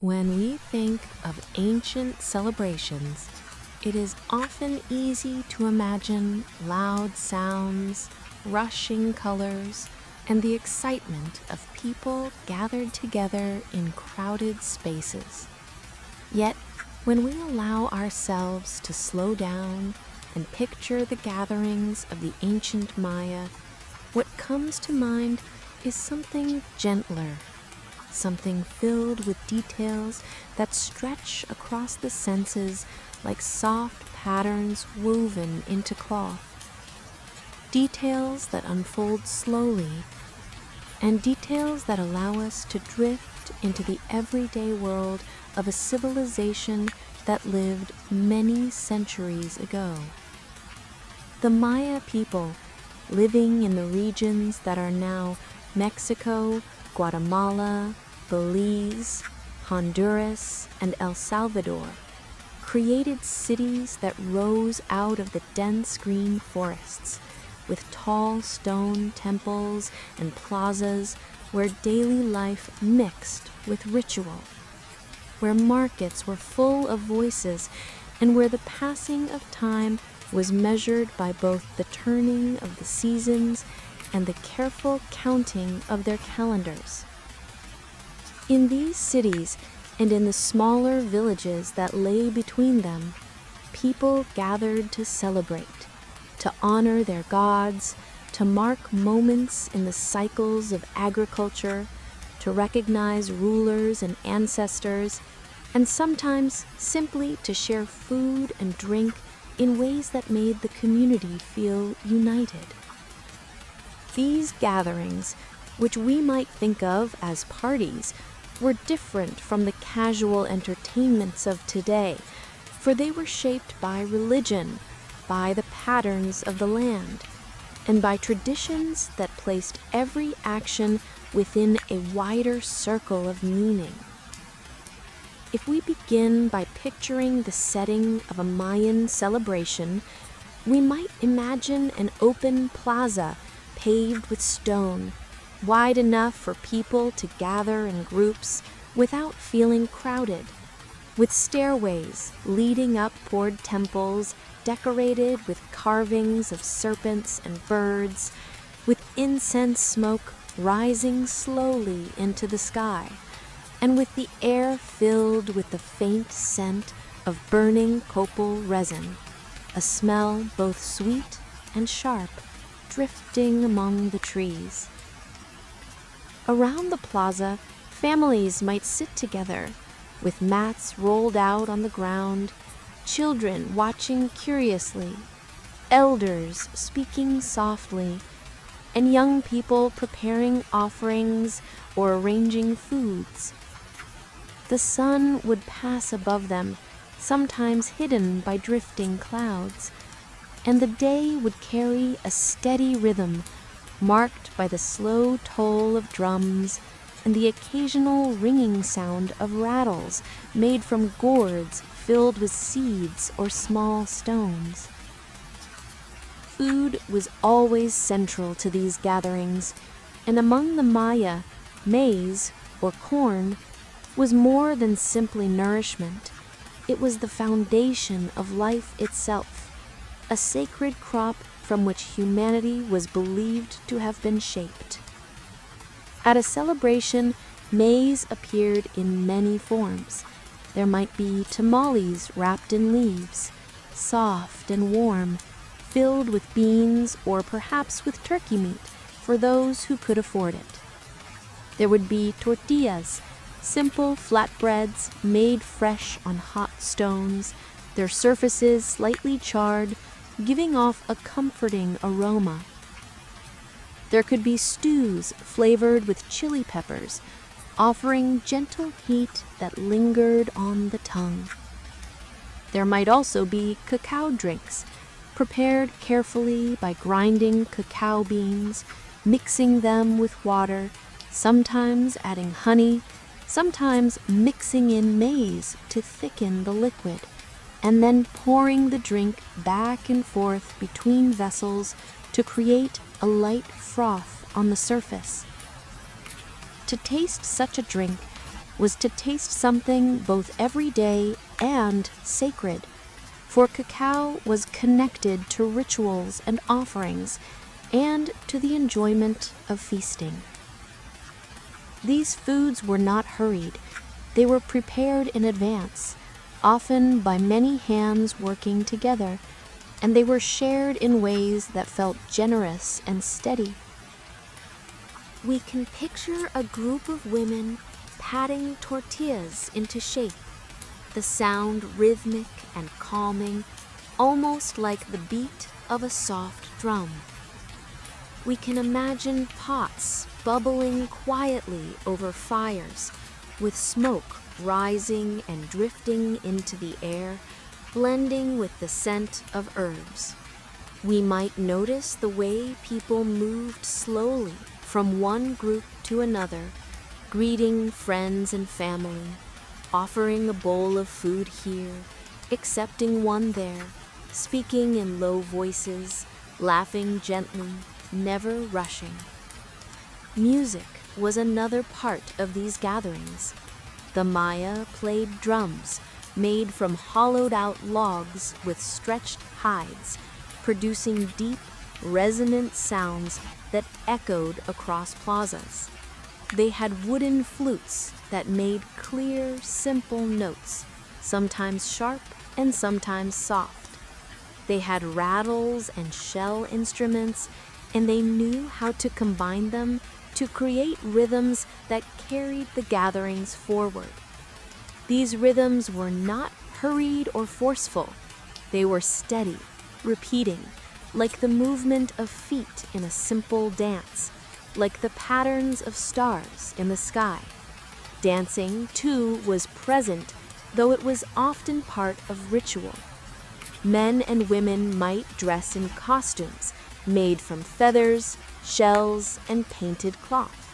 When we think of ancient celebrations, it is often easy to imagine loud sounds, rushing colors, and the excitement of people gathered together in crowded spaces. Yet, when we allow ourselves to slow down and picture the gatherings of the ancient Maya, what comes to mind is something gentler, something filled with details that stretch across the senses like soft patterns woven into cloth. Details that unfold slowly, and details that allow us to drift into the everyday world of a civilization that lived many centuries ago. The Maya people, living in the regions that are now Mexico, Guatemala, Belize, Honduras, and El Salvador, created cities that rose out of the dense green forests, with tall stone temples and plazas where daily life mixed with ritual, where markets were full of voices, and where the passing of time was measured by both the turning of the seasons and the careful counting of their calendars. In these cities, and in the smaller villages that lay between them, people gathered to celebrate, to honor their gods, to mark moments in the cycles of agriculture, to recognize rulers and ancestors, and sometimes simply to share food and drink in ways that made the community feel united. These gatherings, which we might think of as parties, were different from the casual entertainments of today, for they were shaped by religion, by the patterns of the land, and by traditions that placed every action within a wider circle of meaning. If we begin by picturing the setting of a Mayan celebration, we might imagine an open plaza paved with stone, wide enough for people to gather in groups without feeling crowded, with stairways leading up toward temples decorated with carvings of serpents and birds, with incense smoke rising slowly into the sky, and with the air filled with the faint scent of burning copal resin, a smell both sweet and sharp, drifting among the trees. Around the plaza, families might sit together, with mats rolled out on the ground, children watching curiously, elders speaking softly, and young people preparing offerings or arranging foods. The sun would pass above them, sometimes hidden by drifting clouds, and the day would carry a steady rhythm, marked by the slow toll of drums and the occasional ringing sound of rattles made from gourds filled with seeds or small stones. Food was always central to these gatherings, and among the Maya, maize, or corn, was more than simply nourishment. It was the foundation of life itself, a sacred crop from which humanity was believed to have been shaped. At a celebration, maize appeared in many forms. There might be tamales wrapped in leaves, soft and warm, filled with beans or perhaps with turkey meat for those who could afford it. There would be tortillas, simple flatbreads made fresh on hot stones, their surfaces slightly charred, giving off a comforting aroma. There could be stews flavored with chili peppers, offering gentle heat that lingered on the tongue. There might also be cacao drinks, prepared carefully by grinding cacao beans, mixing them with water, sometimes adding honey, sometimes mixing in maize to thicken the liquid, and then pouring the drink back and forth between vessels to create a light froth on the surface. To taste such a drink, was to taste something both everyday and sacred, for cacao was connected to rituals and offerings and to the enjoyment of feasting. These foods were not hurried. They were prepared in advance, often by many hands working together, and they were shared in ways that felt generous and steady. We can picture a group of women patting tortillas into shape, the sound rhythmic and calming, almost like the beat of a soft drum. We can imagine pots bubbling quietly over fires, with smoke rising and drifting into the air, blending with the scent of herbs. We might notice the way people moved slowly from one group to another, greeting friends and family, offering a bowl of food here, accepting one there, speaking in low voices, laughing gently, never rushing. Music was another part of these gatherings. The Maya played drums made from hollowed-out logs with stretched hides, producing deep, resonant sounds that echoed across plazas. They had wooden flutes that made clear, simple notes, sometimes sharp and sometimes soft. They had rattles and shell instruments, and they knew how to combine them to create rhythms that carried the gatherings forward. These rhythms were not hurried or forceful. They were steady, repeating, like the movement of feet in a simple dance, like the patterns of stars in the sky. Dancing, too, was present, though it was often part of ritual. Men and women might dress in costumes made from feathers, shells, and painted cloth.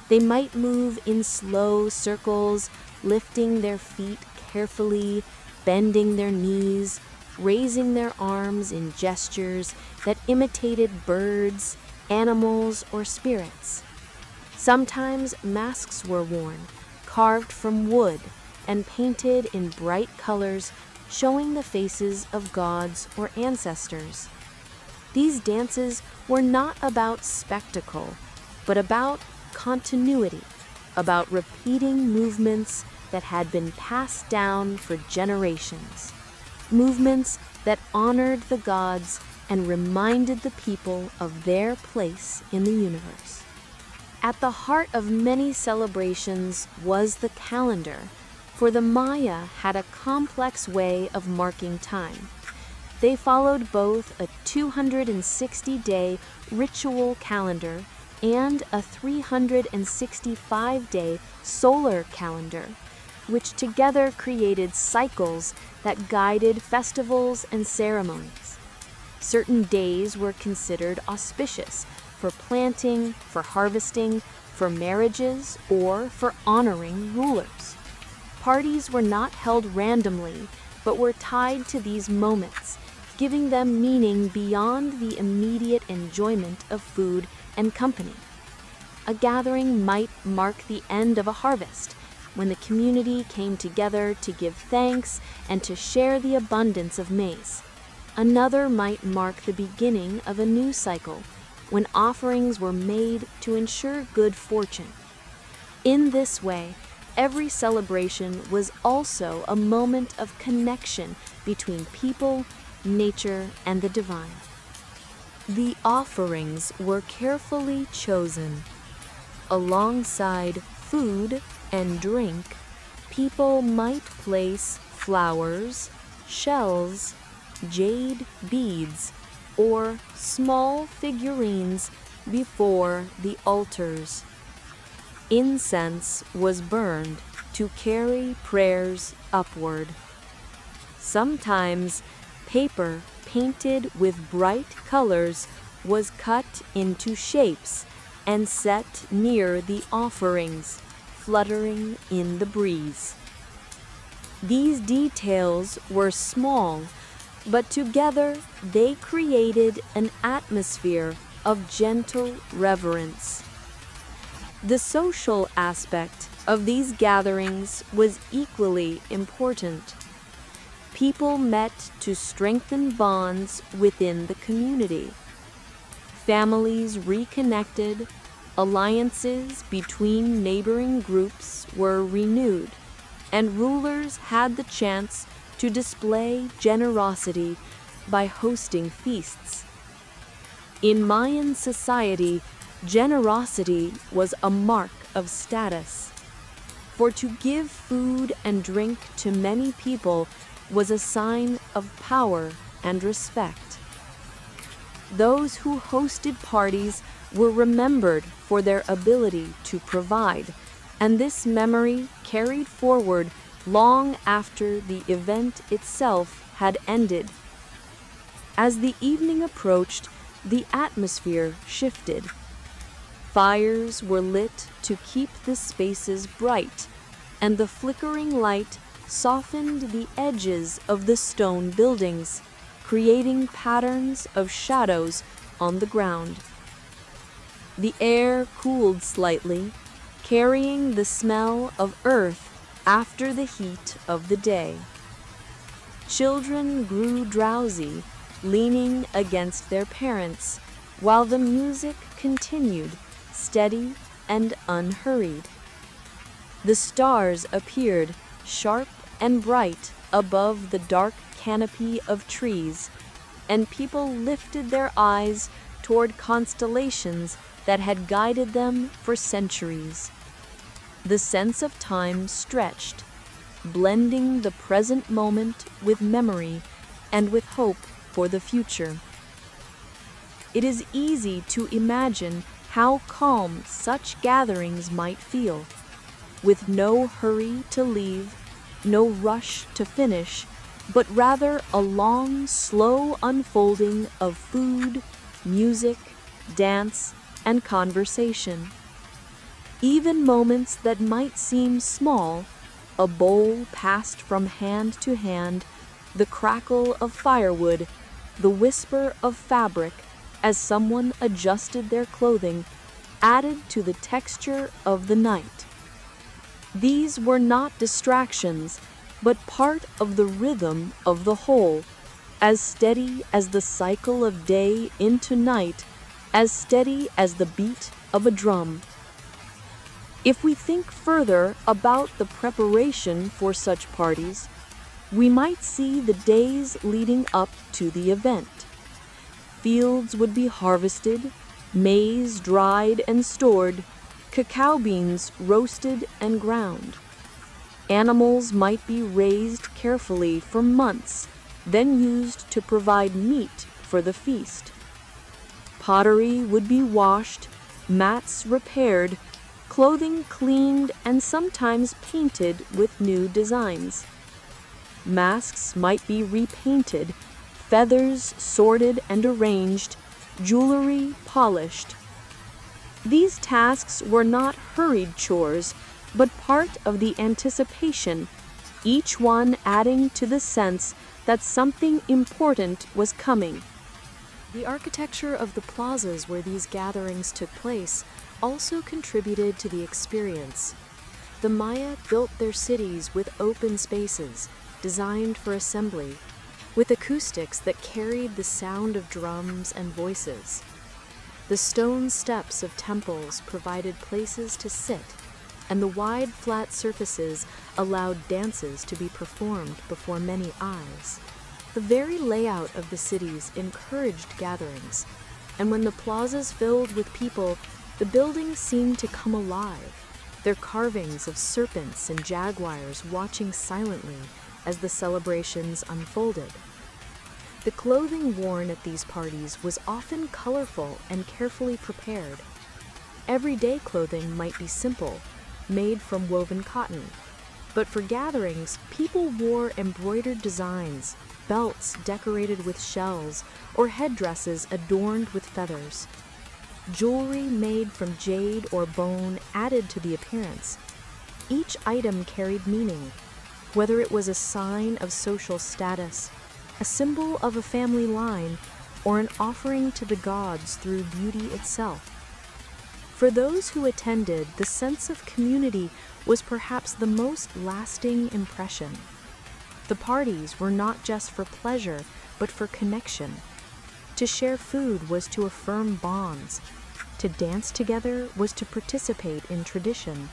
They might move in slow circles, lifting their feet carefully, bending their knees, raising their arms in gestures that imitated birds, animals, or spirits. Sometimes masks were worn, carved from wood and painted in bright colors, showing the faces of gods or ancestors. These dances were not about spectacle, but about continuity, about repeating movements that had been passed down for generations, movements that honored the gods and reminded the people of their place in the universe. At the heart of many celebrations was the calendar, for the Maya had a complex way of marking time. They followed both a 260-day ritual calendar and a 365-day solar calendar, which together created cycles that guided festivals and ceremonies. Certain days were considered auspicious for planting, for harvesting, for marriages, or for honoring rulers. Parties were not held randomly, but were tied to these moments, giving them meaning beyond the immediate enjoyment of food and company. A gathering might mark the end of a harvest, when the community came together to give thanks and to share the abundance of maize. Another might mark the beginning of a new cycle, when offerings were made to ensure good fortune. In this way, every celebration was also a moment of connection between people, nature, and the divine. The offerings were carefully chosen. Alongside food and drink, people might place flowers, shells, jade beads, or small figurines before the altars. Incense was burned to carry prayers upward. Sometimes paper painted with bright colors was cut into shapes and set near the offerings, fluttering in the breeze. These details were small, but together they created an atmosphere of gentle reverence. The social aspect of these gatherings was equally important. People met to strengthen bonds within the community. Families reconnected, alliances between neighboring groups were renewed, and rulers had the chance to display generosity by hosting feasts. In Mayan society, generosity was a mark of status, for to give food and drink to many people was a sign of power and respect. Those who hosted parties were remembered for their ability to provide, and this memory carried forward long after the event itself had ended. As the evening approached, the atmosphere shifted. Fires were lit to keep the spaces bright, and the flickering light softened the edges of the stone buildings, creating patterns of shadows on the ground. The air cooled slightly, carrying the smell of earth after the heat of the day. Children grew drowsy, leaning against their parents, while the music continued, steady and unhurried. The stars appeared, sharp and bright, above the dark canopy of trees, and people lifted their eyes toward constellations that had guided them for centuries. The sense of time stretched, blending the present moment with memory and with hope for the future. It is easy to imagine how calm such gatherings might feel, with no hurry to leave, no rush to finish, but rather a long, slow unfolding of food, music, dance, and conversation. Even moments that might seem small, a bowl passed from hand to hand, the crackle of firewood, the whisper of fabric as someone adjusted their clothing, added to the texture of the night. These were not distractions, but part of the rhythm of the whole, as steady as the cycle of day into night, as steady as the beat of a drum. If we think further about the preparation for such parties, we might see the days leading up to the event. Fields would be harvested, maize dried and stored, cacao beans roasted and ground. Animals might be raised carefully for months, then used to provide meat for the feast. Pottery would be washed, mats repaired, clothing cleaned and sometimes painted with new designs. Masks might be repainted, feathers sorted and arranged, jewelry polished. These tasks were not hurried chores, but part of the anticipation, each one adding to the sense that something important was coming. The architecture of the plazas where these gatherings took place also contributed to the experience. The Maya built their cities with open spaces, designed for assembly, with acoustics that carried the sound of drums and voices. The stone steps of temples provided places to sit, and the wide flat surfaces allowed dances to be performed before many eyes. The very layout of the cities encouraged gatherings, and when the plazas filled with people, the buildings seemed to come alive, their carvings of serpents and jaguars watching silently as the celebrations unfolded. The clothing worn at these parties was often colorful and carefully prepared. Everyday clothing might be simple, made from woven cotton, but for gatherings, people wore embroidered designs, belts decorated with shells, or headdresses adorned with feathers. Jewelry made from jade or bone added to the appearance. Each item carried meaning, whether it was a sign of social status, a symbol of a family line, or an offering to the gods through beauty itself. For those who attended, the sense of community was perhaps the most lasting impression. The parties were not just for pleasure, but for connection. To share food was to affirm bonds. To dance together was to participate in tradition.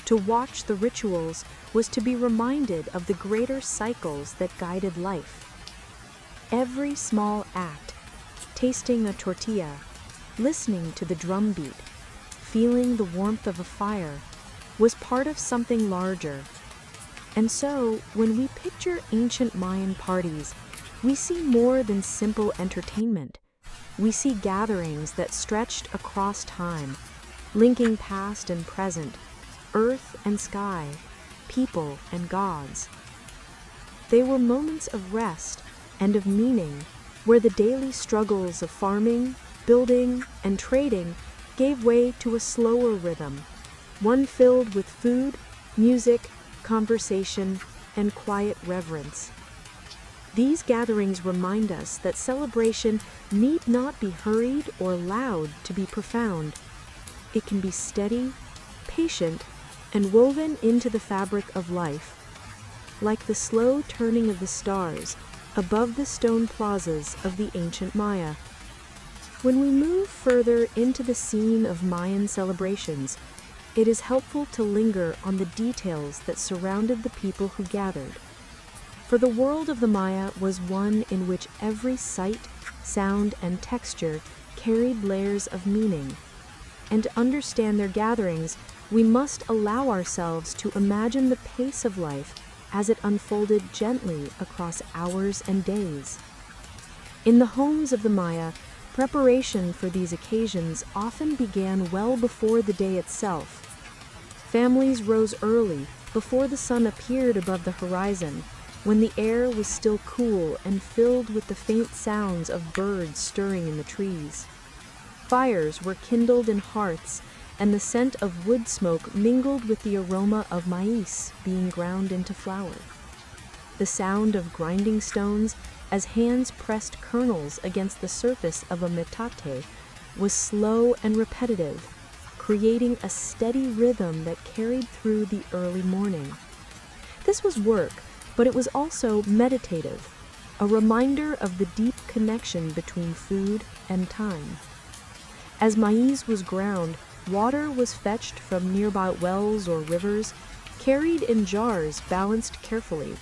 To watch the rituals was to be reminded of the greater cycles that guided life. Every small act, tasting a tortilla, listening to the drum beat, feeling the warmth of a fire, was part of something larger. And so, when we picture ancient Mayan parties, we see more than simple entertainment. We see gatherings that stretched across time, linking past and present, earth and sky, people and gods. They were moments of rest and of meaning, where the daily struggles of farming, building, and trading gave way to a slower rhythm, one filled with food, music, conversation, and quiet reverence. These gatherings remind us that celebration need not be hurried or loud to be profound. It can be steady, patient, and woven into the fabric of life, like the slow turning of the stars above the stone plazas of the ancient Maya. When we move further into the scene of Mayan celebrations, it is helpful to linger on the details that surrounded the people who gathered. For the world of the Maya was one in which every sight, sound, and texture carried layers of meaning. And to understand their gatherings, we must allow ourselves to imagine the pace of life as it unfolded gently across hours and days. In the homes of the Maya, preparation for these occasions often began well before the day itself. Families rose early, before the sun appeared above the horizon, when the air was still cool and filled with the faint sounds of birds stirring in the trees. Fires were kindled in hearths, and the scent of wood smoke mingled with the aroma of maize being ground into flour. The sound of grinding stones as hands pressed kernels against the surface of a metate was slow and repetitive, creating a steady rhythm that carried through the early morning. This was work, but it was also meditative, a reminder of the deep connection between food and time. As maize was ground, water was fetched from nearby wells or rivers, carried in jars balanced carefully.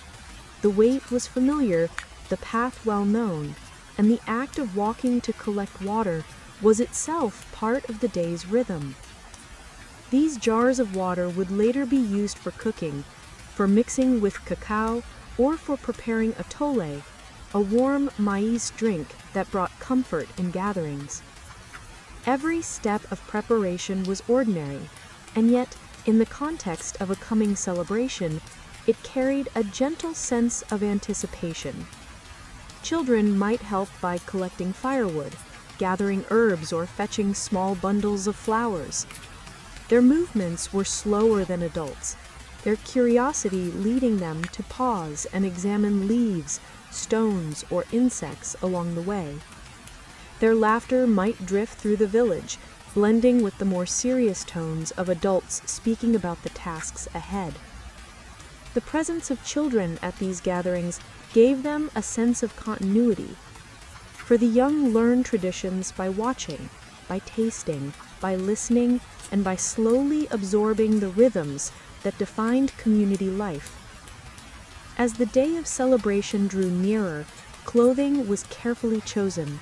The weight was familiar, the path well known, and the act of walking to collect water was itself part of the day's rhythm. These jars of water would later be used for cooking, for mixing with cacao, or for preparing atole, a warm maize drink that brought comfort in gatherings. Every step of preparation was ordinary, and yet, in the context of a coming celebration, it carried a gentle sense of anticipation. Children might help by collecting firewood, gathering herbs, or fetching small bundles of flowers. Their movements were slower than adults, their curiosity leading them to pause and examine leaves, stones, or insects along the way. Their laughter might drift through the village, blending with the more serious tones of adults speaking about the tasks ahead. The presence of children at these gatherings gave them a sense of continuity. For the young learn traditions by watching, by tasting, by listening, and by slowly absorbing the rhythms that defined community life. As the day of celebration drew nearer, clothing was carefully chosen.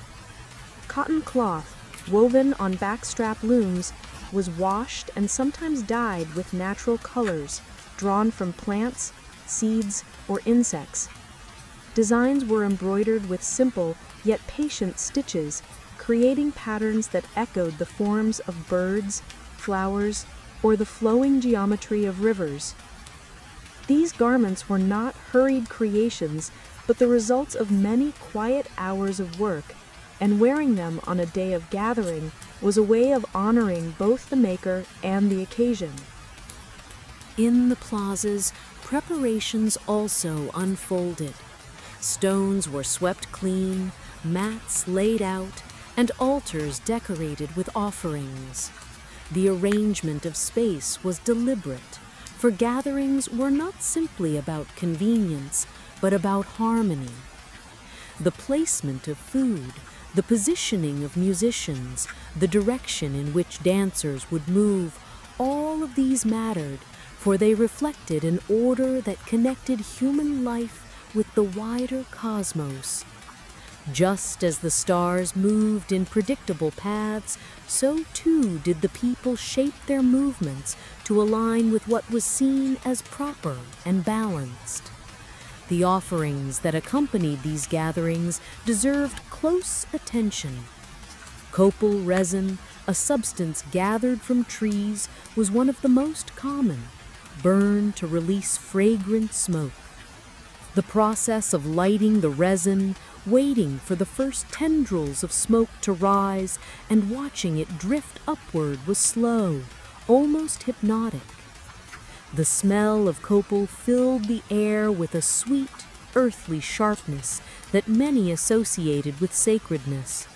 Cotton cloth, woven on backstrap looms, was washed and sometimes dyed with natural colors drawn from plants, seeds, or insects. Designs were embroidered with simple yet patient stitches, creating patterns that echoed the forms of birds, flowers, or the flowing geometry of rivers. These garments were not hurried creations, but the results of many quiet hours of work, and wearing them on a day of gathering was a way of honoring both the maker and the occasion. In the plazas, preparations also unfolded. Stones were swept clean, mats laid out, and altars decorated with offerings. The arrangement of space was deliberate. for gatherings were not simply about convenience, but about harmony. The placement of food, the positioning of musicians, the direction in which dancers would move, all of these mattered, for they reflected an order that connected human life with the wider cosmos. Just as the stars moved in predictable paths, so too did the people shape their movements to align with what was seen as proper and balanced. The offerings that accompanied these gatherings deserved close attention. Copal resin, a substance gathered from trees, was one of the most common, burned to release fragrant smoke. The process of lighting the resin, waiting for the first tendrils of smoke to rise, and watching it drift upward was slow, almost hypnotic. The smell of copal filled the air with a sweet, earthly sharpness that many associated with sacredness.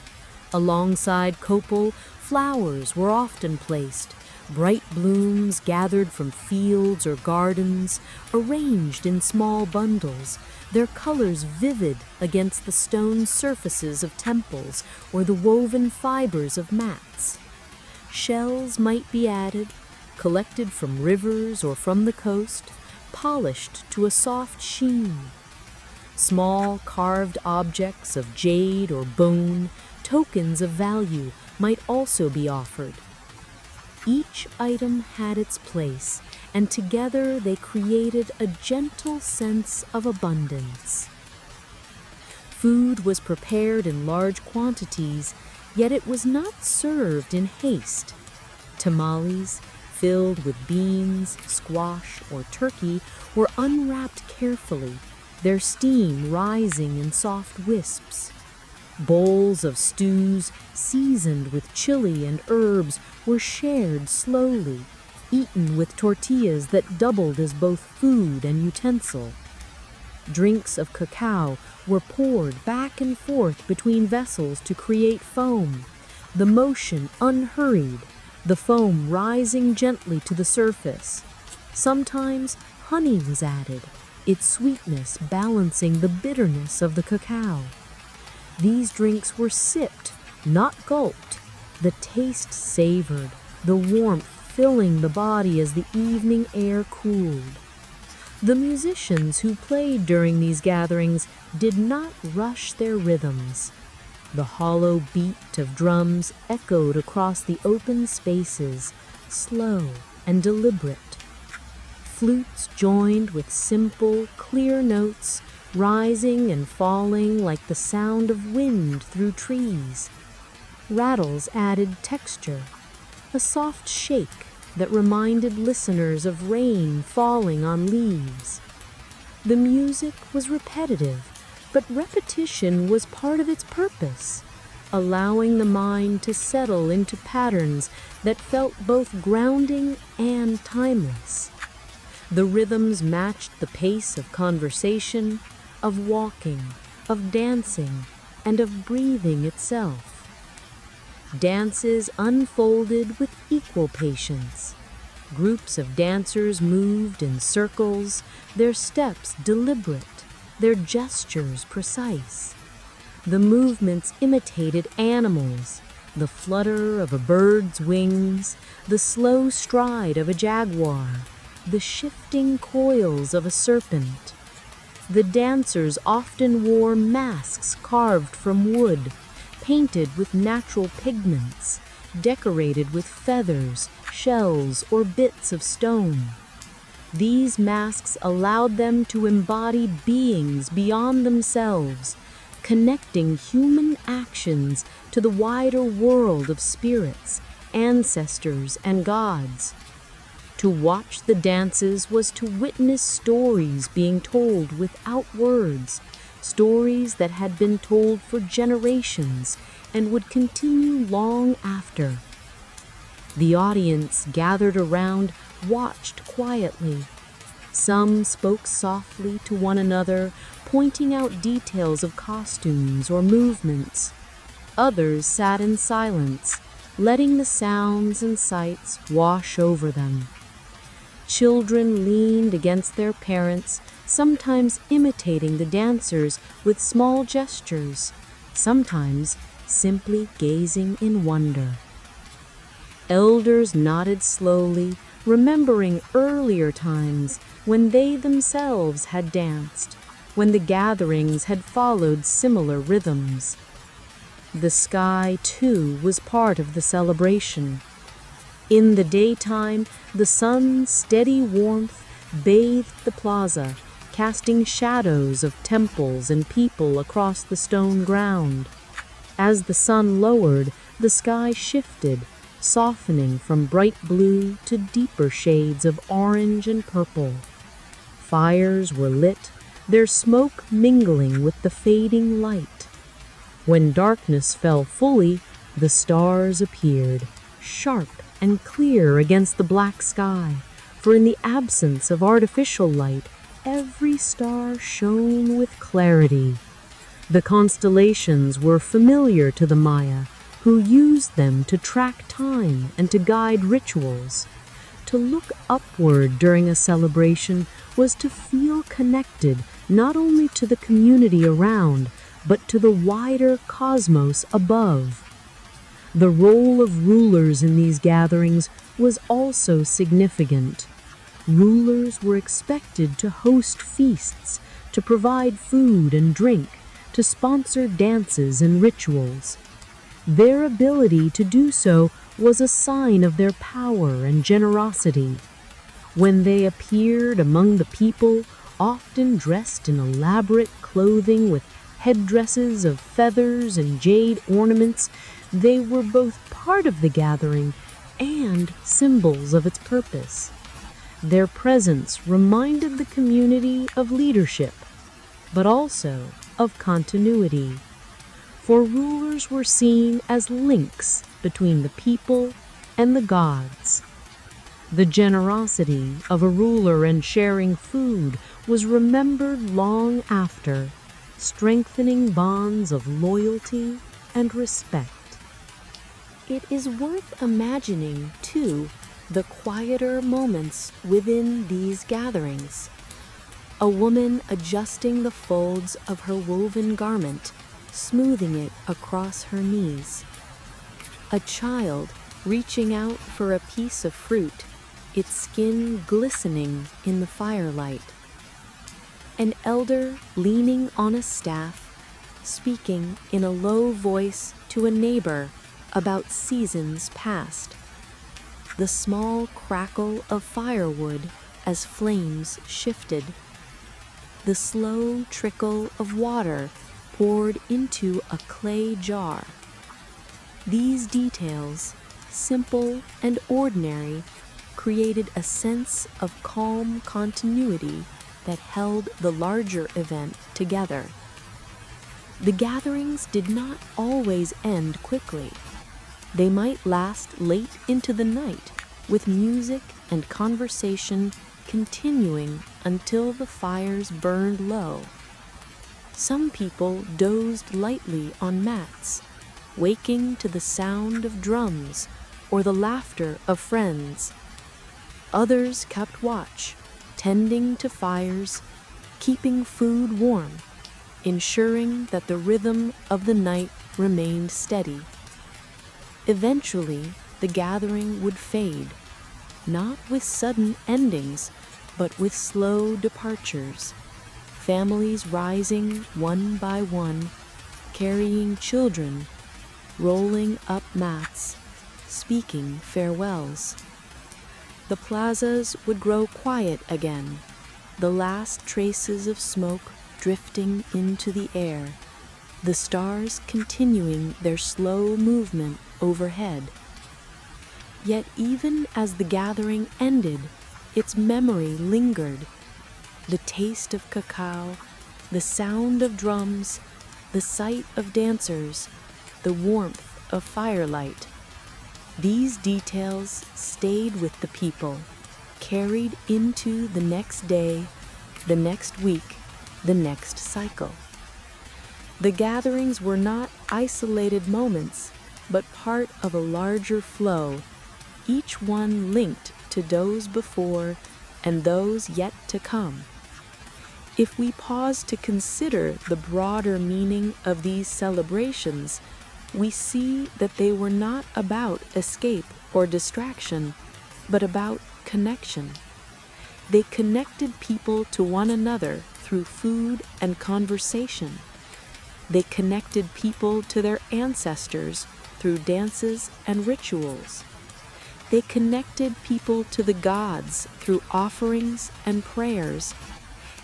Alongside copal, flowers were often placed, bright blooms gathered from fields or gardens, arranged in small bundles, their colors vivid against the stone surfaces of temples or the woven fibers of mats. Shells might be added, collected from rivers or from the coast, polished to a soft sheen. Small carved objects of jade or bone, tokens of value, might also be offered. Each item had its place, and together they created a gentle sense of abundance. Food was prepared in large quantities, yet it was not served in haste. Tamales, filled with beans, squash, or turkey, were unwrapped carefully, their steam rising in soft wisps. Bowls of stews, seasoned with chili and herbs, were shared slowly, eaten with tortillas that doubled as both food and utensil. Drinks of cacao were poured back and forth between vessels to create foam, the motion unhurried, the foam rising gently to the surface. Sometimes honey was added, its sweetness balancing the bitterness of the cacao. These drinks were sipped, not gulped. The taste savored, the warmth filling the body as the evening air cooled. The musicians who played during these gatherings did not rush their rhythms. The hollow beat of drums echoed across the open spaces, slow and deliberate. Flutes joined with simple, clear notes, rising and falling like the sound of wind through trees. Rattles added texture, a soft shake that reminded listeners of rain falling on leaves. The music was repetitive, but repetition was part of its purpose, allowing the mind to settle into patterns that felt both grounding and timeless. The rhythms matched the pace of conversation, of walking, of dancing, and of breathing itself. Dances unfolded with equal patience. Groups of dancers moved in circles, their steps deliberate, their gestures precise. The movements imitated animals, the flutter of a bird's wings, the slow stride of a jaguar, the shifting coils of a serpent. The dancers often wore masks carved from wood, painted with natural pigments, decorated with feathers, shells, or bits of stone. These masks allowed them to embody beings beyond themselves, connecting human actions to the wider world of spirits, ancestors, and gods. To watch the dances was to witness stories being told without words, stories that had been told for generations and would continue long after. The audience gathered around watched quietly. Some spoke softly to one another, pointing out details of costumes or movements. Others sat in silence, letting the sounds and sights wash over them. Children leaned against their parents, sometimes imitating the dancers with small gestures, sometimes simply gazing in wonder. Elders nodded slowly, remembering earlier times when they themselves had danced, when the gatherings had followed similar rhythms. The sky, too, was part of the celebration. In the daytime, the sun's steady warmth bathed the plaza, casting shadows of temples and people across the stone ground. As the sun lowered, the sky shifted, softening from bright blue to deeper shades of orange and purple. Fires were lit, their smoke mingling with the fading light. When darkness fell fully, the stars appeared, sharp and clear against the black sky, for in the absence of artificial light, every star shone with clarity. The constellations were familiar to the Maya, who used them to track time and to guide rituals. To look upward during a celebration was to feel connected not only to the community around, but to the wider cosmos above. The role of rulers in these gatherings was also significant. Rulers were expected to host feasts, to provide food and drink, to sponsor dances and rituals. Their ability to do so was a sign of their power and generosity. When they appeared among the people, often dressed in elaborate clothing with headdresses of feathers and jade ornaments, they were both part of the gathering and symbols of its purpose. Their presence reminded the community of leadership, but also of continuity. For rulers were seen as links between the people and the gods. The generosity of a ruler in sharing food was remembered long after, strengthening bonds of loyalty and respect. It is worth imagining, too, the quieter moments within these gatherings. A woman adjusting the folds of her woven garment, smoothing it across her knees. A child reaching out for a piece of fruit, its skin glistening in the firelight. An elder leaning on a staff, speaking in a low voice to a neighbor about seasons past. The small crackle of firewood as flames shifted. The slow trickle of water poured into a clay jar. These details, simple and ordinary, created a sense of calm continuity that held the larger event together. The gatherings did not always end quickly. They might last late into the night, with music and conversation continuing until the fires burned low. Some people dozed lightly on mats, waking to the sound of drums or the laughter of friends. Others kept watch, tending to fires, keeping food warm, ensuring that the rhythm of the night remained steady. Eventually, the gathering would fade, not with sudden endings, but with slow departures, families rising one by one, carrying children, rolling up mats, speaking farewells. The plazas would grow quiet again, the last traces of smoke drifting into the air, the stars continuing their slow movement overhead. Yet even as the gathering ended, its memory lingered. The taste of cacao, the sound of drums, the sight of dancers, the warmth of firelight. These details stayed with the people, carried into the next day, the next week, the next cycle. The gatherings were not isolated moments, but part of a larger flow, each one linked to those before and those yet to come. If we pause to consider the broader meaning of these celebrations, we see that they were not about escape or distraction, but about connection. They connected people to one another through food and conversation. They connected people to their ancestors through dances and rituals. They connected people to the gods through offerings and prayers.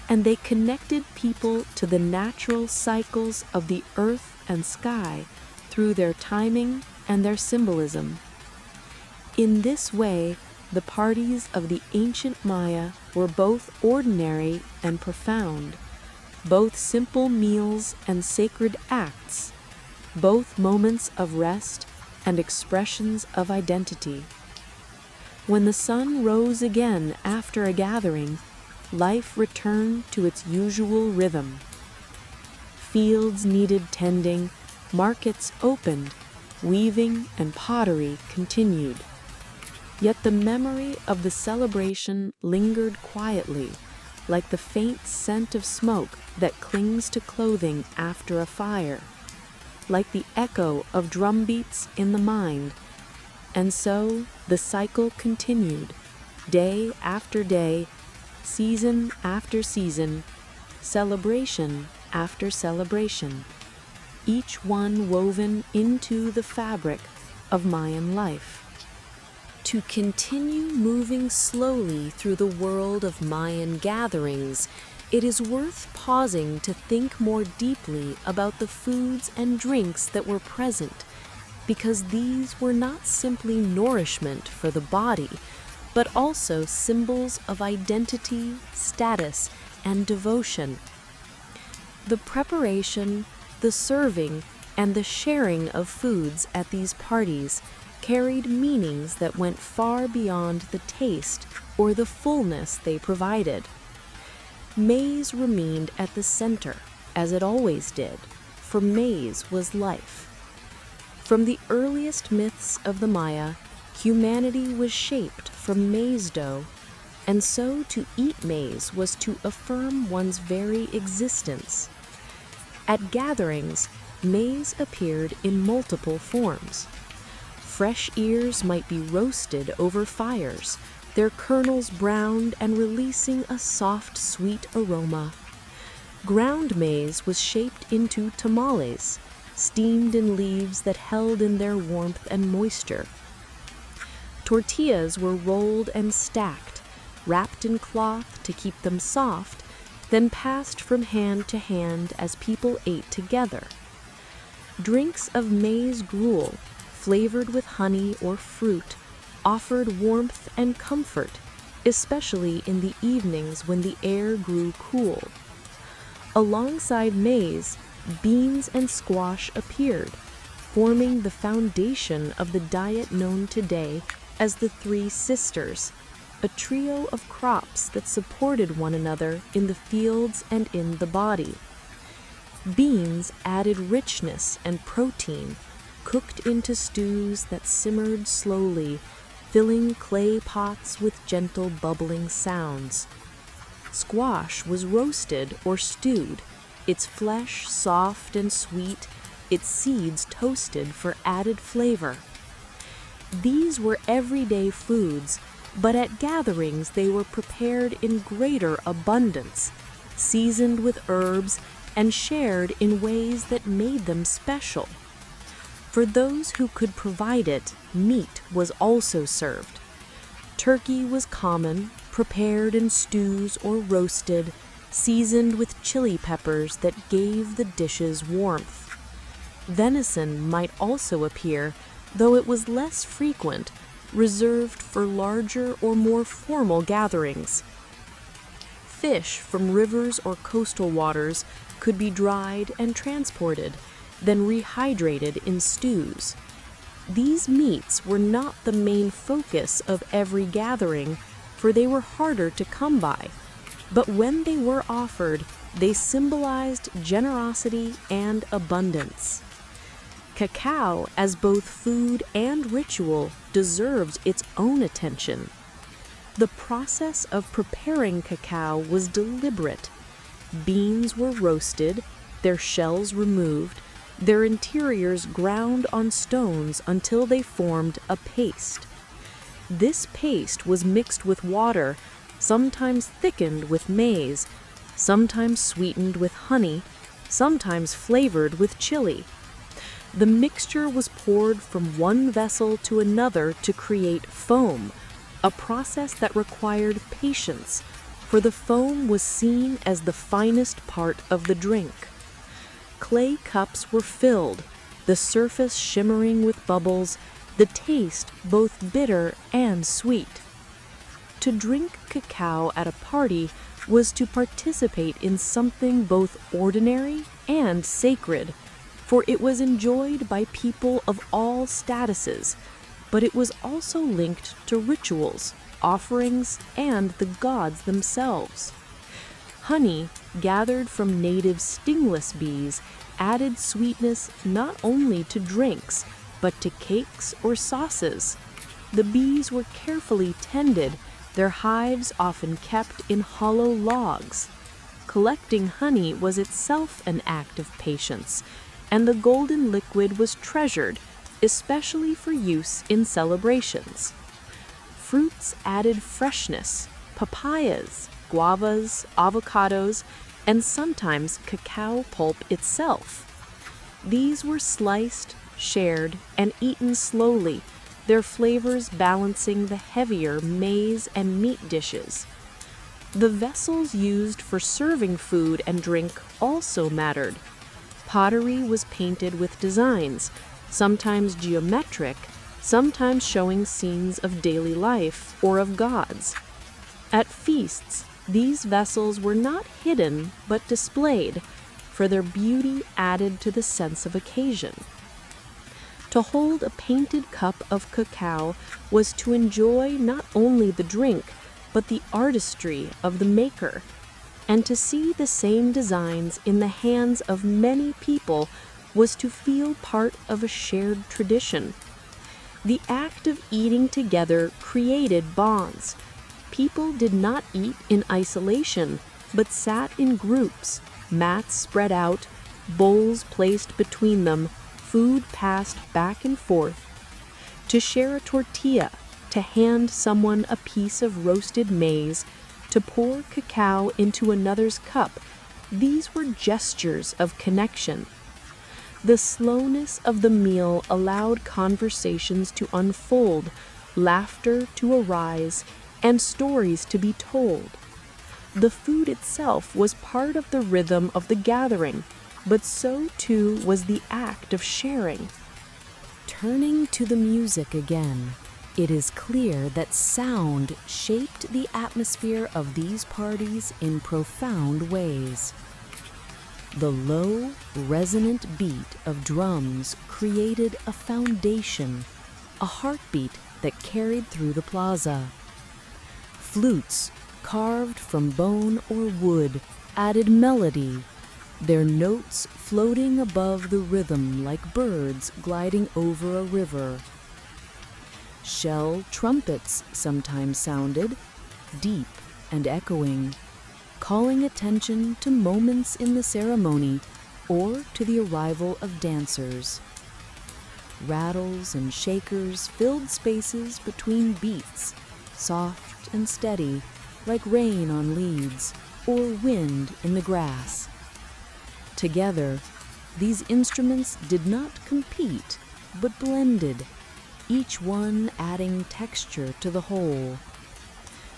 And they connected people to the natural cycles of the earth and sky through their timing and their symbolism. In this way, the parties of the ancient Maya were both ordinary and profound, both simple meals and sacred acts, both moments of rest and expressions of identity. When the sun rose again after a gathering, life returned to its usual rhythm. Fields needed tending, markets opened, weaving and pottery continued. Yet the memory of the celebration lingered quietly, like the faint scent of smoke that clings to clothing after a fire, like the echo of drumbeats in the mind. And so the cycle continued, day after day, season after season, celebration after celebration, each one woven into the fabric of Mayan life. To continue moving slowly through the world of Mayan gatherings, it is worth pausing to think more deeply about the foods and drinks that were present, because these were not simply nourishment for the body, but also symbols of identity, status, and devotion. The preparation, the serving, and the sharing of foods at these parties carried meanings that went far beyond the taste or the fullness they provided. Maize remained at the center, as it always did, for maize was life. From the earliest myths of the Maya, humanity was shaped from maize dough, and so to eat maize was to affirm one's very existence. At gatherings, maize appeared in multiple forms. Fresh ears might be roasted over fires, their kernels browned and releasing a soft, sweet aroma. Ground maize was shaped into tamales, steamed in leaves that held in their warmth and moisture. Tortillas were rolled and stacked, wrapped in cloth to keep them soft, then passed from hand to hand as people ate together. Drinks of maize gruel, flavored with honey or fruit, offered warmth and comfort, especially in the evenings when the air grew cool. Alongside maize, beans and squash appeared, forming the foundation of the diet known today as the Three Sisters, a trio of crops that supported one another in the fields and in the body. Beans added richness and protein, cooked into stews that simmered slowly, filling clay pots with gentle bubbling sounds. Squash was roasted or stewed, its flesh soft and sweet, its seeds toasted for added flavor. These were everyday foods, but at gatherings they were prepared in greater abundance, seasoned with herbs, and shared in ways that made them special. For those who could provide it, meat was also served. Turkey was common, prepared in stews or roasted, seasoned with chili peppers that gave the dishes warmth. Venison might also appear, though it was less frequent, reserved for larger or more formal gatherings. Fish from rivers or coastal waters could be dried and transported, then rehydrated in stews. These meats were not the main focus of every gathering, for they were harder to come by, but when they were offered, they symbolized generosity and abundance. Cacao, as both food and ritual, deserves its own attention. The process of preparing cacao was deliberate. Beans were roasted, their shells removed, their interiors ground on stones until they formed a paste. This paste was mixed with water, sometimes thickened with maize, sometimes sweetened with honey, sometimes flavored with chili. The mixture was poured from one vessel to another to create foam, a process that required patience, for the foam was seen as the finest part of the drink. Clay cups were filled, the surface shimmering with bubbles, the taste both bitter and sweet. To drink cacao at a party was to participate in something both ordinary and sacred, for it was enjoyed by people of all statuses, but it was also linked to rituals, offerings, and the gods themselves. Honey, gathered from native stingless bees, added sweetness not only to drinks, but to cakes or sauces. The bees were carefully tended, their hives often kept in hollow logs. Collecting honey was itself an act of patience, and the golden liquid was treasured, especially for use in celebrations. Fruits added freshness: papayas, guavas, avocados, and sometimes cacao pulp itself. These were sliced, shared, and eaten slowly, their flavors balancing the heavier maize and meat dishes. The vessels used for serving food and drink also mattered. Pottery was painted with designs, sometimes geometric, sometimes showing scenes of daily life or of gods. At feasts, these vessels were not hidden but displayed, for their beauty added to the sense of occasion. To hold a painted cup of cacao was to enjoy not only the drink, but the artistry of the maker, and to see the same designs in the hands of many people was to feel part of a shared tradition. The act of eating together created bonds. People did not eat in isolation, but sat in groups, mats spread out, bowls placed between them, food passed back and forth. To share a tortilla, to hand someone a piece of roasted maize, to pour cacao into another's cup, these were gestures of connection. The slowness of the meal allowed conversations to unfold, laughter to arise, and stories to be told. The food itself was part of the rhythm of the gathering, but so too was the act of sharing. Turning to the music again, it is clear that sound shaped the atmosphere of these parties in profound ways. The low, resonant beat of drums created a foundation, a heartbeat that carried through the plaza. Flutes, carved from bone or wood, added melody, their notes floating above the rhythm like birds gliding over a river. Shell trumpets sometimes sounded, deep and echoing, calling attention to moments in the ceremony or to the arrival of dancers. Rattles and shakers filled spaces between beats, soft and steady, like rain on leaves or wind in the grass. Together, these instruments did not compete, but blended, each one adding texture to the whole.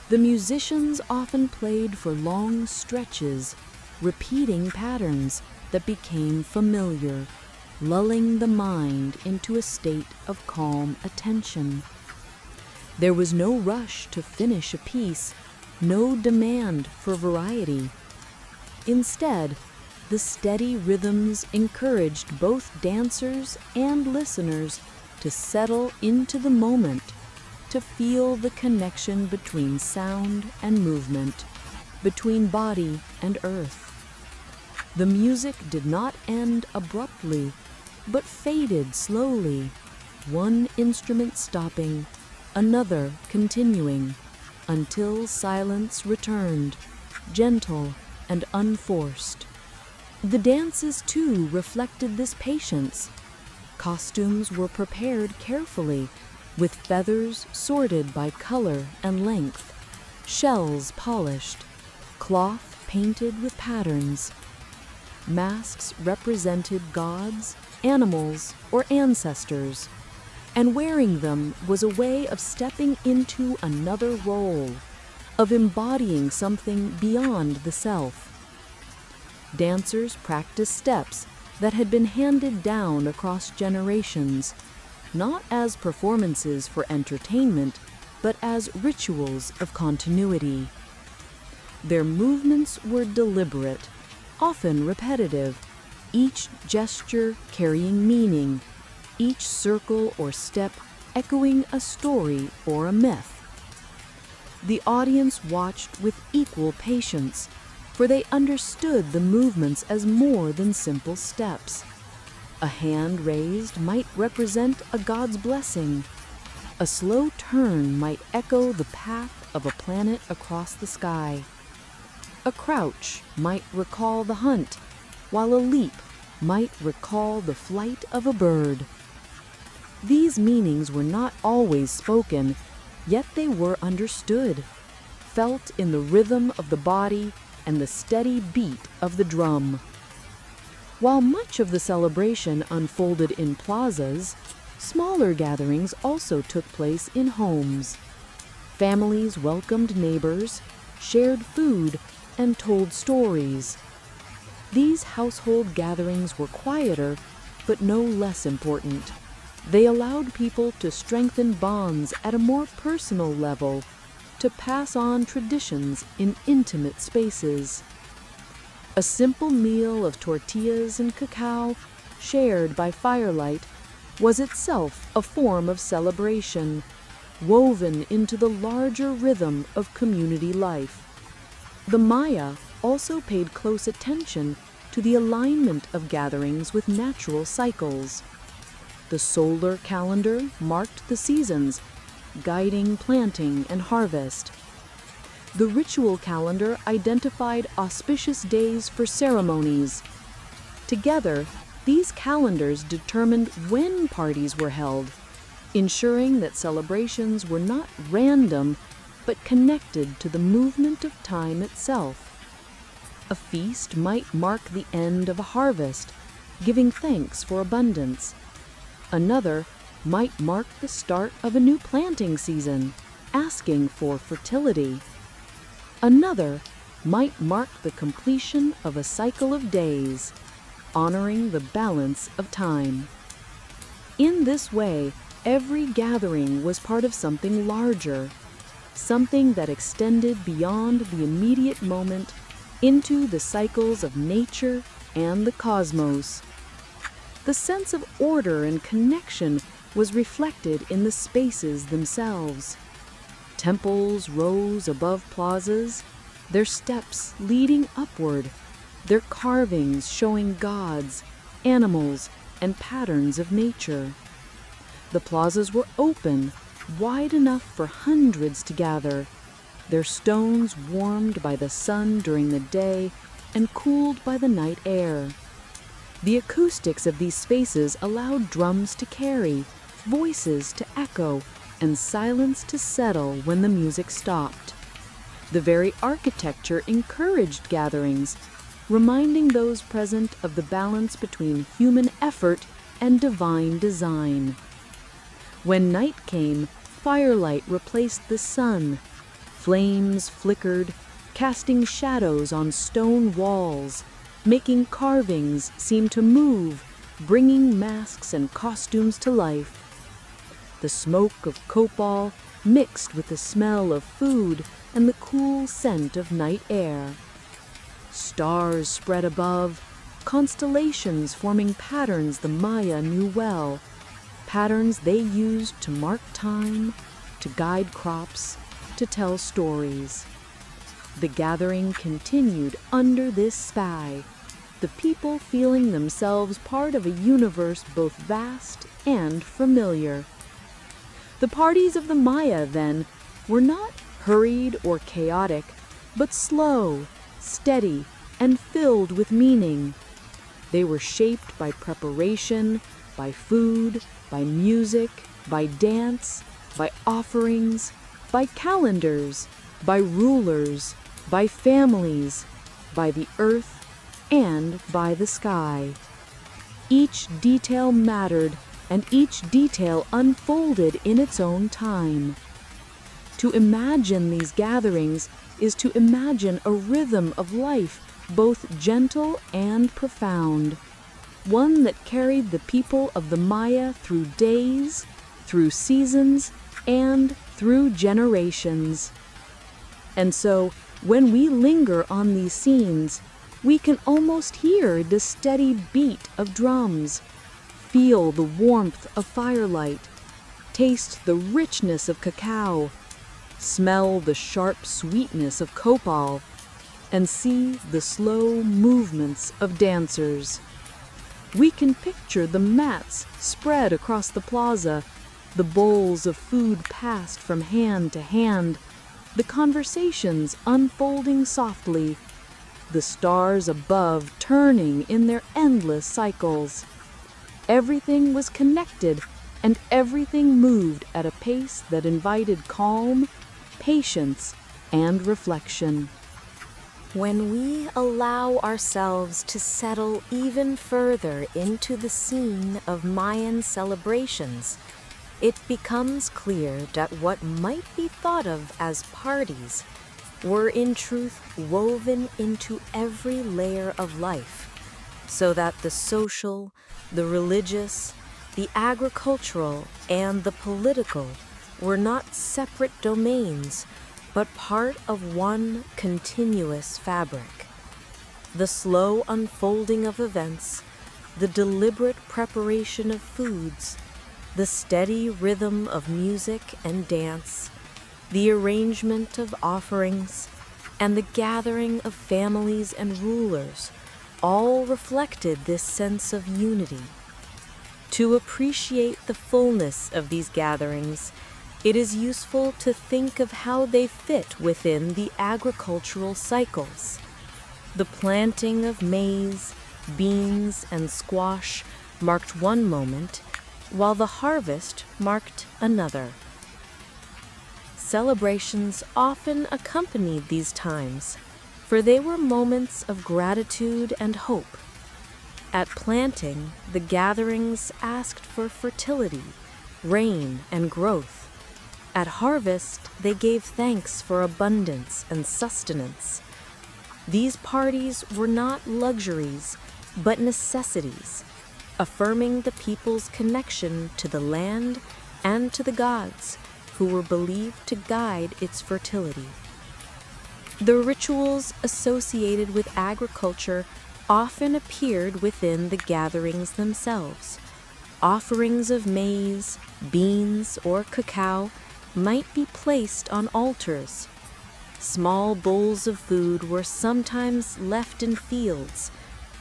The musicians often played for long stretches, repeating patterns that became familiar, lulling the mind into a state of calm attention. There was no rush to finish a piece, no demand for variety. Instead, the steady rhythms encouraged both dancers and listeners to settle into the moment, to feel the connection between sound and movement, between body and earth. The music did not end abruptly, but faded slowly, one instrument stopping, another continuing. until silence returned, gentle and unforced. The dances, too, reflected this patience. Costumes were prepared carefully, with feathers sorted by color and length, shells polished, cloth painted with patterns. Masks represented gods, animals, or ancestors, and wearing them was a way of stepping into another role, of embodying something beyond the self. Dancers practiced steps that had been handed down across generations, not as performances for entertainment, but as rituals of continuity. Their movements were deliberate, often repetitive, each gesture carrying meaning, each circle or step echoing a story or a myth. The audience watched with equal patience, for they understood the movements as more than simple steps. A hand raised might represent a god's blessing. A slow turn might echo the path of a planet across the sky. A crouch might recall the hunt, while a leap might recall the flight of a bird. These meanings were not always spoken, yet they were understood, felt in the rhythm of the body and the steady beat of the drum. While much of the celebration unfolded in plazas, smaller gatherings also took place in homes. Families welcomed neighbors, shared food, and told stories. These household gatherings were quieter, but no less important. They allowed people to strengthen bonds at a more personal level, to pass on traditions in intimate spaces. A simple meal of tortillas and cacao, shared by firelight, was itself a form of celebration, woven into the larger rhythm of community life. The Maya also paid close attention to the alignment of gatherings with natural cycles. The solar calendar marked the seasons, guiding planting and harvest. The ritual calendar identified auspicious days for ceremonies. Together, these calendars determined when parties were held, ensuring that celebrations were not random but connected to the movement of time itself. A feast might mark the end of a harvest, giving thanks for abundance. Another might mark the start of a new planting season, asking for fertility. Another might mark the completion of a cycle of days, honoring the balance of time. In this way, every gathering was part of something larger, something that extended beyond the immediate moment into the cycles of nature and the cosmos. The sense of order and connection was reflected in the spaces themselves. Temples rose above plazas, their steps leading upward, their carvings showing gods, animals, and patterns of nature. The plazas were open, wide enough for hundreds to gather, their stones warmed by the sun during the day and cooled by the night air. The acoustics of these spaces allowed drums to carry, voices to echo, and silence to settle when the music stopped. The very architecture encouraged gatherings, reminding those present of the balance between human effort and divine design. When night came, firelight replaced the sun. Flames flickered, casting shadows on stone walls, making carvings seem to move, bringing masks and costumes to life. The smoke of copal mixed with the smell of food and the cool scent of night air. Stars spread above, constellations forming patterns the Maya knew well, patterns they used to mark time, to guide crops, to tell stories. The gathering continued under this sky, the people feeling themselves part of a universe both vast and familiar. The parties of the Maya, then, were not hurried or chaotic, but slow, steady, and filled with meaning. They were shaped by preparation, by food, by music, by dance, by offerings, by calendars, by rulers, by families, by the earth, and by the sky. Each detail mattered, and each detail unfolded in its own time. To imagine these gatherings is to imagine a rhythm of life, both gentle and profound, one that carried the people of the Maya through days, through seasons, and through generations. And so, when we linger on these scenes, we can almost hear the steady beat of drums, feel the warmth of firelight, taste the richness of cacao, smell the sharp sweetness of copal, and see the slow movements of dancers. We can picture the mats spread across the plaza, the bowls of food passed from hand to hand, the conversations unfolding softly, the stars above turning in their endless cycles. Everything was connected, and everything moved at a pace that invited calm, patience, and reflection. When we allow ourselves to settle even further into the scene of Mayan celebrations, it becomes clear that what might be thought of as parties were in truth woven into every layer of life, so that the social, the religious, the agricultural, and the political were not separate domains, but part of one continuous fabric. The slow unfolding of events, the deliberate preparation of foods, the steady rhythm of music and dance, the arrangement of offerings, and the gathering of families and rulers all reflected this sense of unity. To appreciate the fullness of these gatherings, it is useful to think of how they fit within the agricultural cycles. The planting of maize, beans, and squash marked one moment, while the harvest marked another. Celebrations often accompanied these times, for they were moments of gratitude and hope. At planting, the gatherings asked for fertility, rain, and growth. At harvest, they gave thanks for abundance and sustenance. These parties were not luxuries, but necessities, affirming the people's connection to the land and to the gods, who were believed to guide its fertility. The rituals associated with agriculture often appeared within the gatherings themselves. Offerings of maize, beans, or cacao might be placed on altars. Small bowls of food were sometimes left in fields,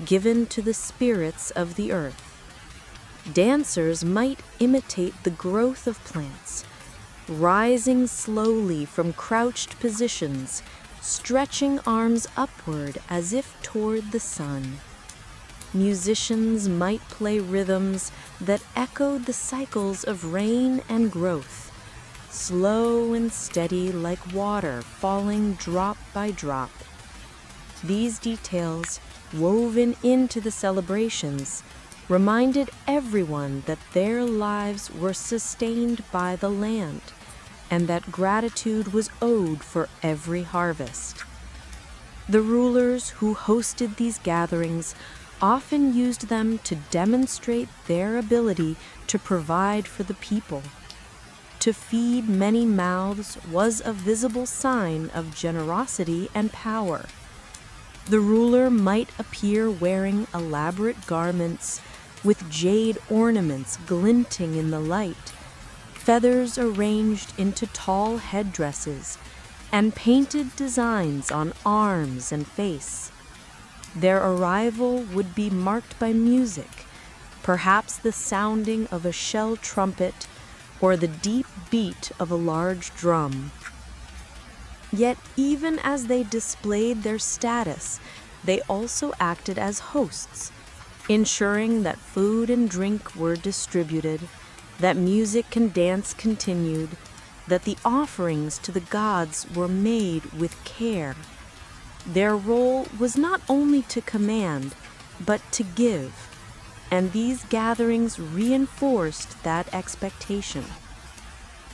given to the spirits of the earth. Dancers might imitate the growth of plants, rising slowly from crouched positions, stretching arms upward as if toward the sun. Musicians might play rhythms that echoed the cycles of rain and growth, slow and steady like water falling drop by drop. These details, woven into the celebrations, reminded everyone that their lives were sustained by the land, and that gratitude was owed for every harvest. The rulers who hosted these gatherings often used them to demonstrate their ability to provide for the people. To feed many mouths was a visible sign of generosity and power. The ruler might appear wearing elaborate garments with jade ornaments glinting in the light, feathers arranged into tall headdresses, and painted designs on arms and face. Their arrival would be marked by music, perhaps the sounding of a shell trumpet or the deep beat of a large drum. Yet even as they displayed their status, they also acted as hosts, ensuring that food and drink were distributed, that music and dance continued, that the offerings to the gods were made with care. Their role was not only to command, but to give, and these gatherings reinforced that expectation.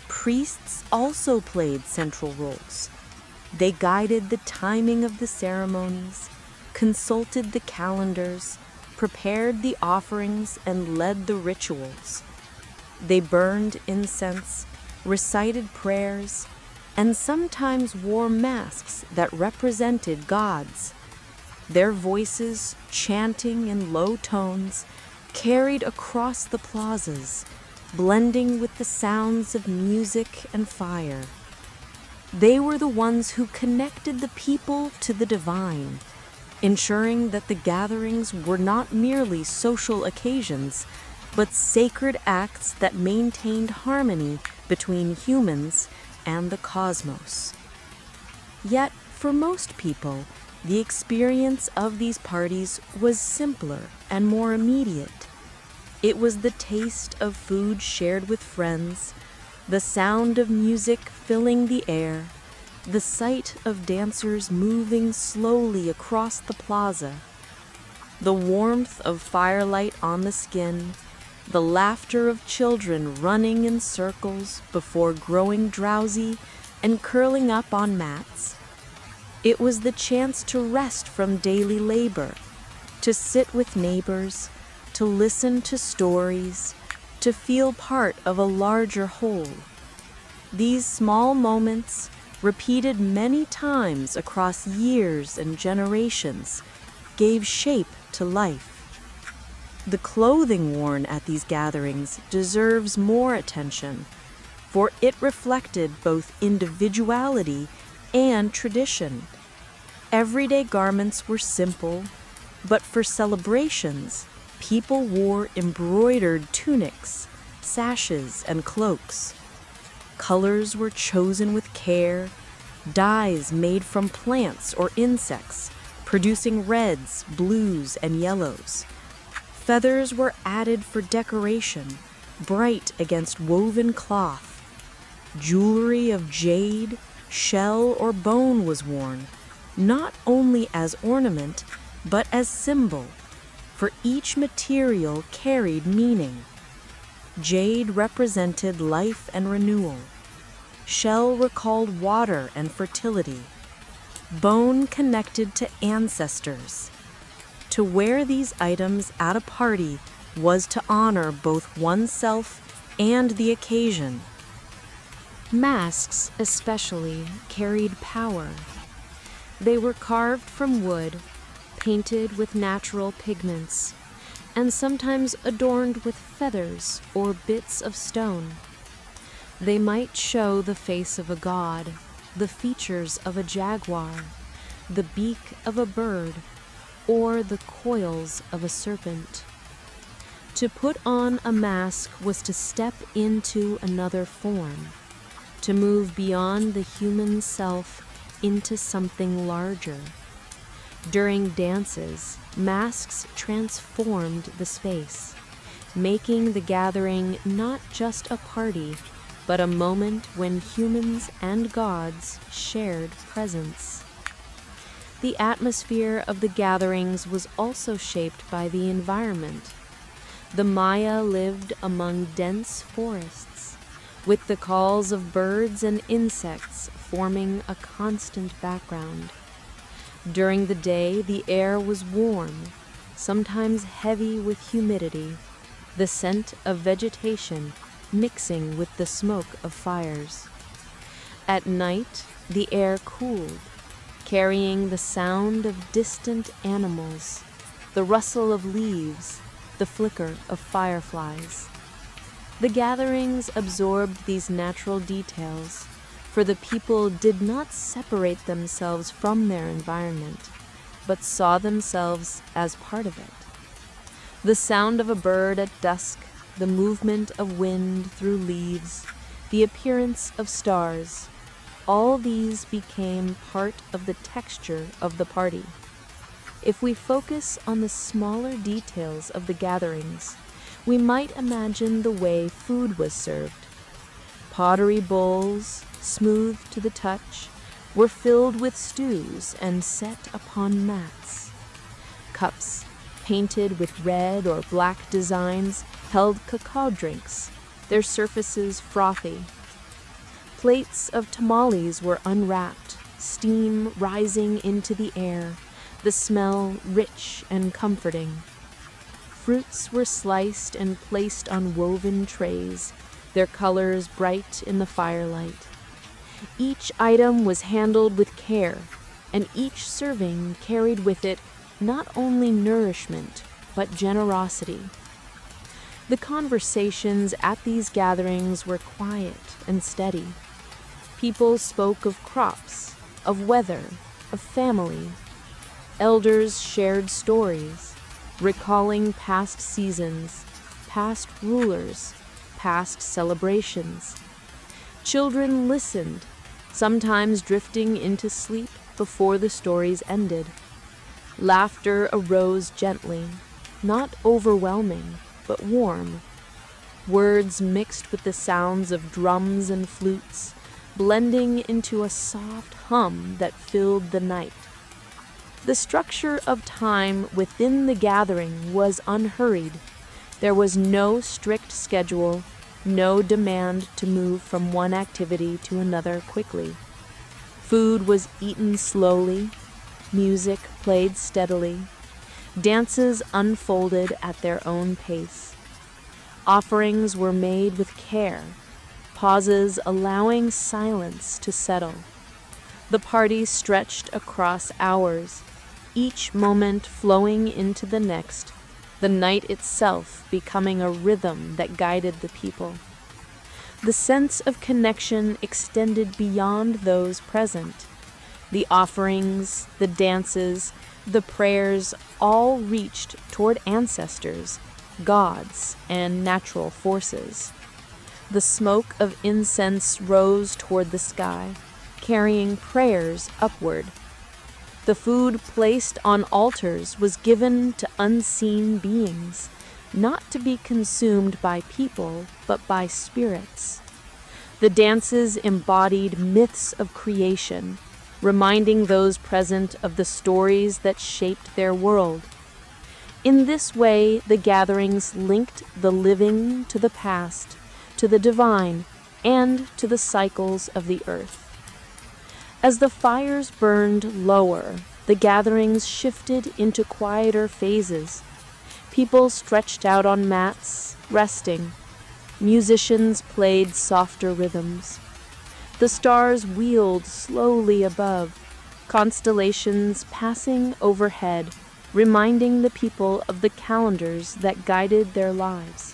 Priests also played central roles. They guided the timing of the ceremonies, consulted the calendars, prepared the offerings, and led the rituals. They burned incense, recited prayers, and sometimes wore masks that represented gods. Their voices, chanting in low tones, carried across the plazas, blending with the sounds of music and fire. They were the ones who connected the people to the divine, ensuring that the gatherings were not merely social occasions, but sacred acts that maintained harmony between humans and the cosmos. Yet, for most people, the experience of these parties was simpler and more immediate. It was the taste of food shared with friends, the sound of music filling the air, the sight of dancers moving slowly across the plaza, the warmth of firelight on the skin, the laughter of children running in circles before growing drowsy and curling up on mats. It was the chance to rest from daily labor, to sit with neighbors, to listen to stories, to feel part of a larger whole. These small moments, repeated many times across years and generations, gave shape to life. The clothing worn at these gatherings deserves more attention, for it reflected both individuality and tradition. Everyday garments were simple, but for celebrations, people wore embroidered tunics, sashes, and cloaks. Colors were chosen with care, dyes made from plants or insects, producing reds, blues, and yellows. Feathers were added for decoration, bright against woven cloth. Jewelry of jade, shell, or bone was worn, not only as ornament, but as symbol, for each material carried meaning. Jade represented life and renewal. Shell recalled water and fertility. Bone connected to ancestors. To wear these items at a party was to honor both oneself and the occasion. Masks, especially, carried power. They were carved from wood, painted with natural pigments, and sometimes adorned with feathers or bits of stone. They might show the face of a god, the features of a jaguar, the beak of a bird, or the coils of a serpent. To put on a mask was to step into another form, to move beyond the human self into something larger. During dances, masks transformed the space, making the gathering not just a party, but a moment when humans and gods shared presence. The atmosphere of the gatherings was also shaped by the environment. The Maya lived among dense forests, with the calls of birds and insects forming a constant background. During the day, the air was warm, sometimes heavy with humidity, the scent of vegetation mixing with the smoke of fires. At night, the air cooled, carrying the sound of distant animals, the rustle of leaves, the flicker of fireflies. The gatherings absorbed these natural details, for the people did not separate themselves from their environment, but saw themselves as part of it. The sound of a bird at dusk, the movement of wind through leaves, the appearance of stars. all these became part of the texture of the party. If we focus on the smaller details of the gatherings, we might imagine the way food was served. Pottery bowls, smooth to the touch, were filled with stews and set upon mats. Cups, painted with red or black designs, held cacao drinks, their surfaces frothy. Plates of tamales were unwrapped, steam rising into the air, the smell rich and comforting. Fruits were sliced and placed on woven trays, their colors bright in the firelight. Each item was handled with care, and each serving carried with it not only nourishment, but generosity. The conversations at these gatherings were quiet and steady. People spoke of crops, of weather, of family. Elders shared stories, recalling past seasons, past rulers, past celebrations. Children listened, sometimes drifting into sleep before the stories ended. Laughter arose gently, not overwhelming, but warm. Words mixed with the sounds of drums and flutes, blending into a soft hum that filled the night. The structure of time within the gathering was unhurried. There was no strict schedule, no demand to move from one activity to another quickly. Food was eaten slowly, music played steadily, dances unfolded at their own pace. Offerings were made with care, pauses allowing silence to settle. The party stretched across hours, each moment flowing into the next, the night itself becoming a rhythm that guided the people. The sense of connection extended beyond those present. The offerings, the dances, the prayers all reached toward ancestors, gods, and natural forces. The smoke of incense rose toward the sky, carrying prayers upward. The food placed on altars was given to unseen beings, not to be consumed by people, but by spirits. The dances embodied myths of creation, reminding those present of the stories that shaped their world. In this way, the gatherings linked the living to the past, to the divine, and to the cycles of the earth. As the fires burned lower, the gatherings shifted into quieter phases. People stretched out on mats, resting. Musicians played softer rhythms. The stars wheeled slowly above, constellations passing overhead, reminding the people of the calendars that guided their lives.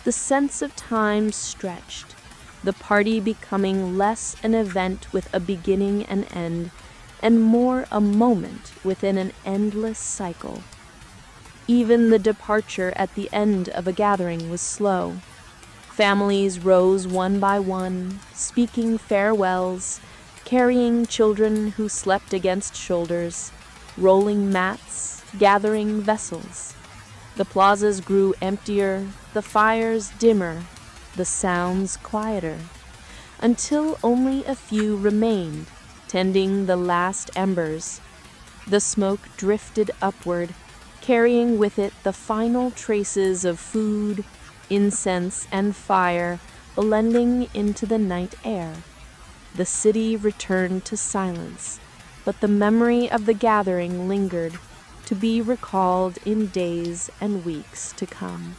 The sense of time stretched, the party becoming less an event with a beginning and end, and more a moment within an endless cycle. Even the departure at the end of a gathering was slow. Families rose one by one, speaking farewells, carrying children who slept against shoulders, rolling mats, gathering vessels. The plazas grew emptier, the fires dimmer, the sounds quieter, until only a few remained, tending the last embers. The smoke drifted upward, carrying with it the final traces of food, incense, and fire blending into the night air. The city returned to silence, but the memory of the gathering lingered, to be recalled in days and weeks to come.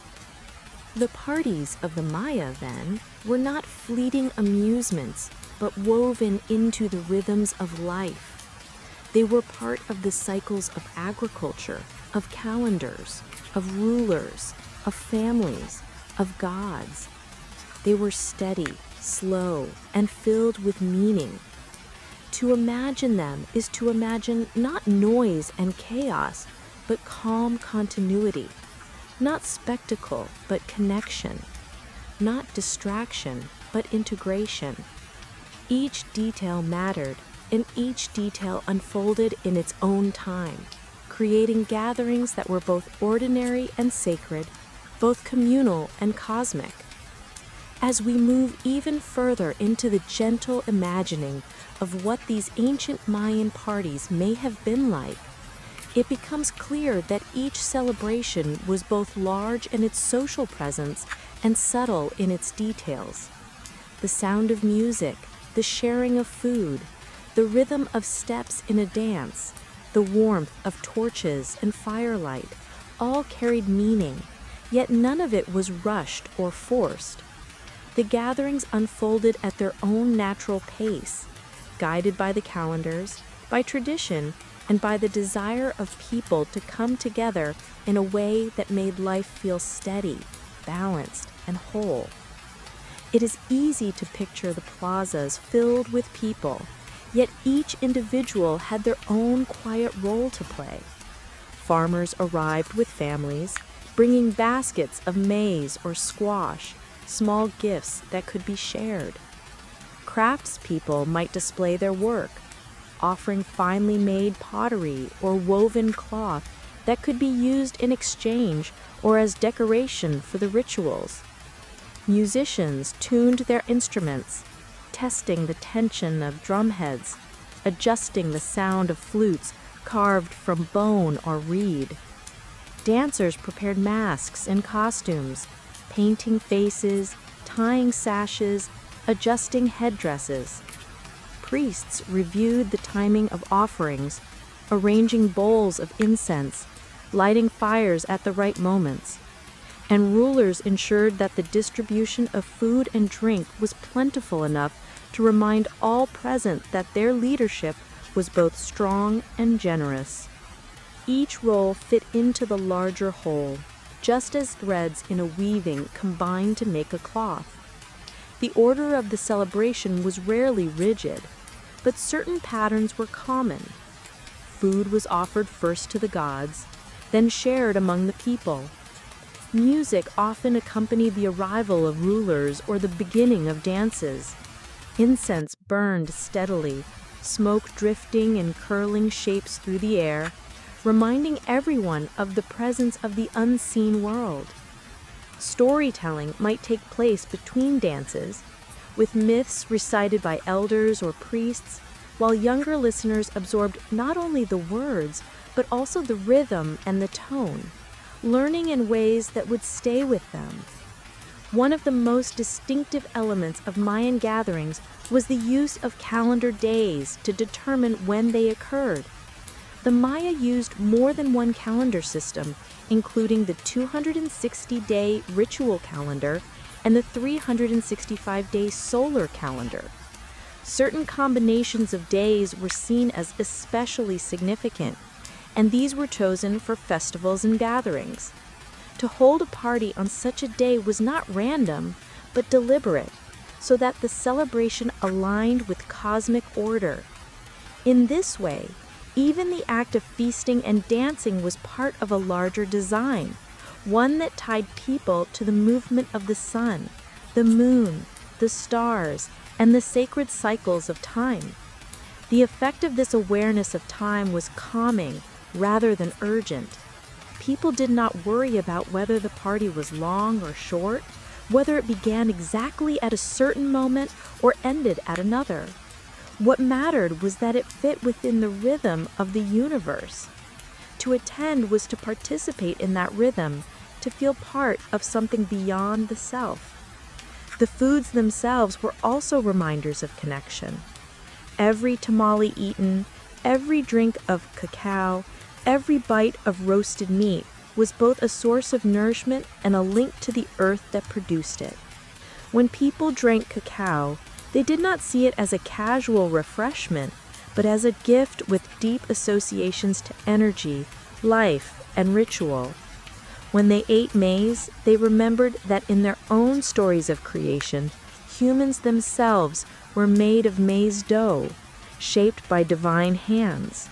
The parties of the Maya, then, were not fleeting amusements, but woven into the rhythms of life. They were part of the cycles of agriculture, of calendars, of rulers, of families, of gods. They were steady, slow, and filled with meaning. To imagine them is to imagine not noise and chaos, but calm continuity, not spectacle, but connection, not distraction, but integration. Each detail mattered, and each detail unfolded in its own time, creating gatherings that were both ordinary and sacred, both communal and cosmic. As we move even further into the gentle imagining of what these ancient Mayan parties may have been like, it becomes clear that each celebration was both large in its social presence and subtle in its details. The sound of music, the sharing of food, the rhythm of steps in a dance, the warmth of torches and firelight, all carried meaning, yet none of it was rushed or forced. The gatherings unfolded at their own natural pace, guided by the calendars, by tradition, and by the desire of people to come together in a way that made life feel steady, balanced, and whole. It is easy to picture the plazas filled with people, yet each individual had their own quiet role to play. Farmers arrived with families, bringing baskets of maize or squash, small gifts that could be shared. Craftspeople might display their work, offering finely made pottery or woven cloth that could be used in exchange or as decoration for the rituals. Musicians tuned their instruments, testing the tension of drumheads, adjusting the sound of flutes carved from bone or reed. Dancers prepared masks and costumes, painting faces, tying sashes, adjusting headdresses. Priests reviewed the timing of offerings, arranging bowls of incense, lighting fires at the right moments. And rulers ensured that the distribution of food and drink was plentiful enough to remind all present that their leadership was both strong and generous. Each role fit into the larger whole, just as threads in a weaving combine to make a cloth. The order of the celebration was rarely rigid, but certain patterns were common. Food was offered first to the gods, then shared among the people. Music often accompanied the arrival of rulers or the beginning of dances. Incense burned steadily, smoke drifting in curling shapes through the air, reminding everyone of the presence of the unseen world. Storytelling might take place between dances, with myths recited by elders or priests, while younger listeners absorbed not only the words, but also the rhythm and the tone, learning in ways that would stay with them. One of the most distinctive elements of Mayan gatherings was the use of calendar days to determine when they occurred. The Maya used more than one calendar system, including the 260-day ritual calendar and the 365-day solar calendar. Certain combinations of days were seen as especially significant, and these were chosen for festivals and gatherings. To hold a party on such a day was not random, but deliberate, so that the celebration aligned with cosmic order. In this way, even the act of feasting and dancing was part of a larger design, one that tied people to the movement of the sun, the moon, the stars, and the sacred cycles of time. The effect of this awareness of time was calming rather than urgent. People did not worry about whether the party was long or short, whether it began exactly at a certain moment or ended at another. What mattered was that it fit within the rhythm of the universe. To attend was to participate in that rhythm, to feel part of something beyond the self. The foods themselves were also reminders of connection. Every tamale eaten, every drink of cacao, every bite of roasted meat was both a source of nourishment and a link to the earth that produced it. When people drank cacao, they did not see it as a casual refreshment, but as a gift with deep associations to energy, life, and ritual. When they ate maize, they remembered that in their own stories of creation, humans themselves were made of maize dough, shaped by divine hands.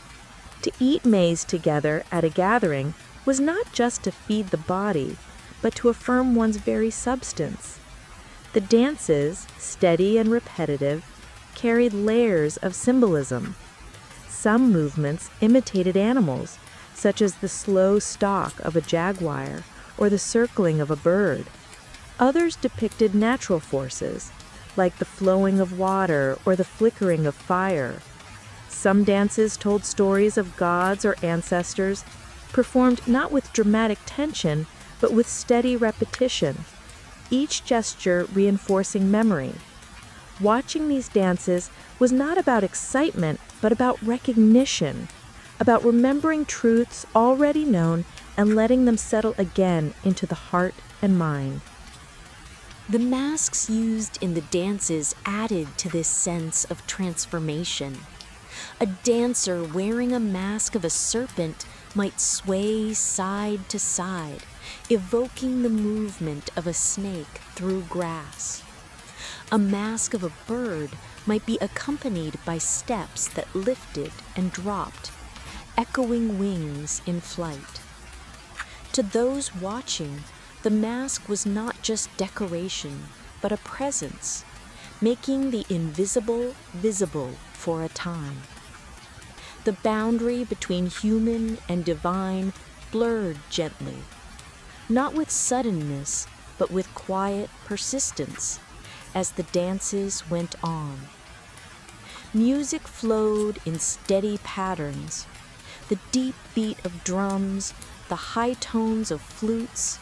To eat maize together at a gathering was not just to feed the body, but to affirm one's very substance. The dances, steady and repetitive, carried layers of symbolism. Some movements imitated animals, such as the slow stalk of a jaguar or the circling of a bird. Others depicted natural forces, like the flowing of water or the flickering of fire. Some dances told stories of gods or ancestors, performed not with dramatic tension, but with steady repetition, each gesture reinforcing memory. Watching these dances was not about excitement, but about recognition, about remembering truths already known and letting them settle again into the heart and mind. The masks used in the dances added to this sense of transformation. A dancer wearing a mask of a serpent might sway side to side, evoking the movement of a snake through grass. A mask of a bird might be accompanied by steps that lifted and dropped, echoing wings in flight. To those watching, the mask was not just decoration, but a presence, making the invisible visible for a time. The boundary between human and divine blurred gently, not with suddenness, but with quiet persistence as the dances went on. Music flowed in steady patterns, the deep beat of drums, the high tones of flutes,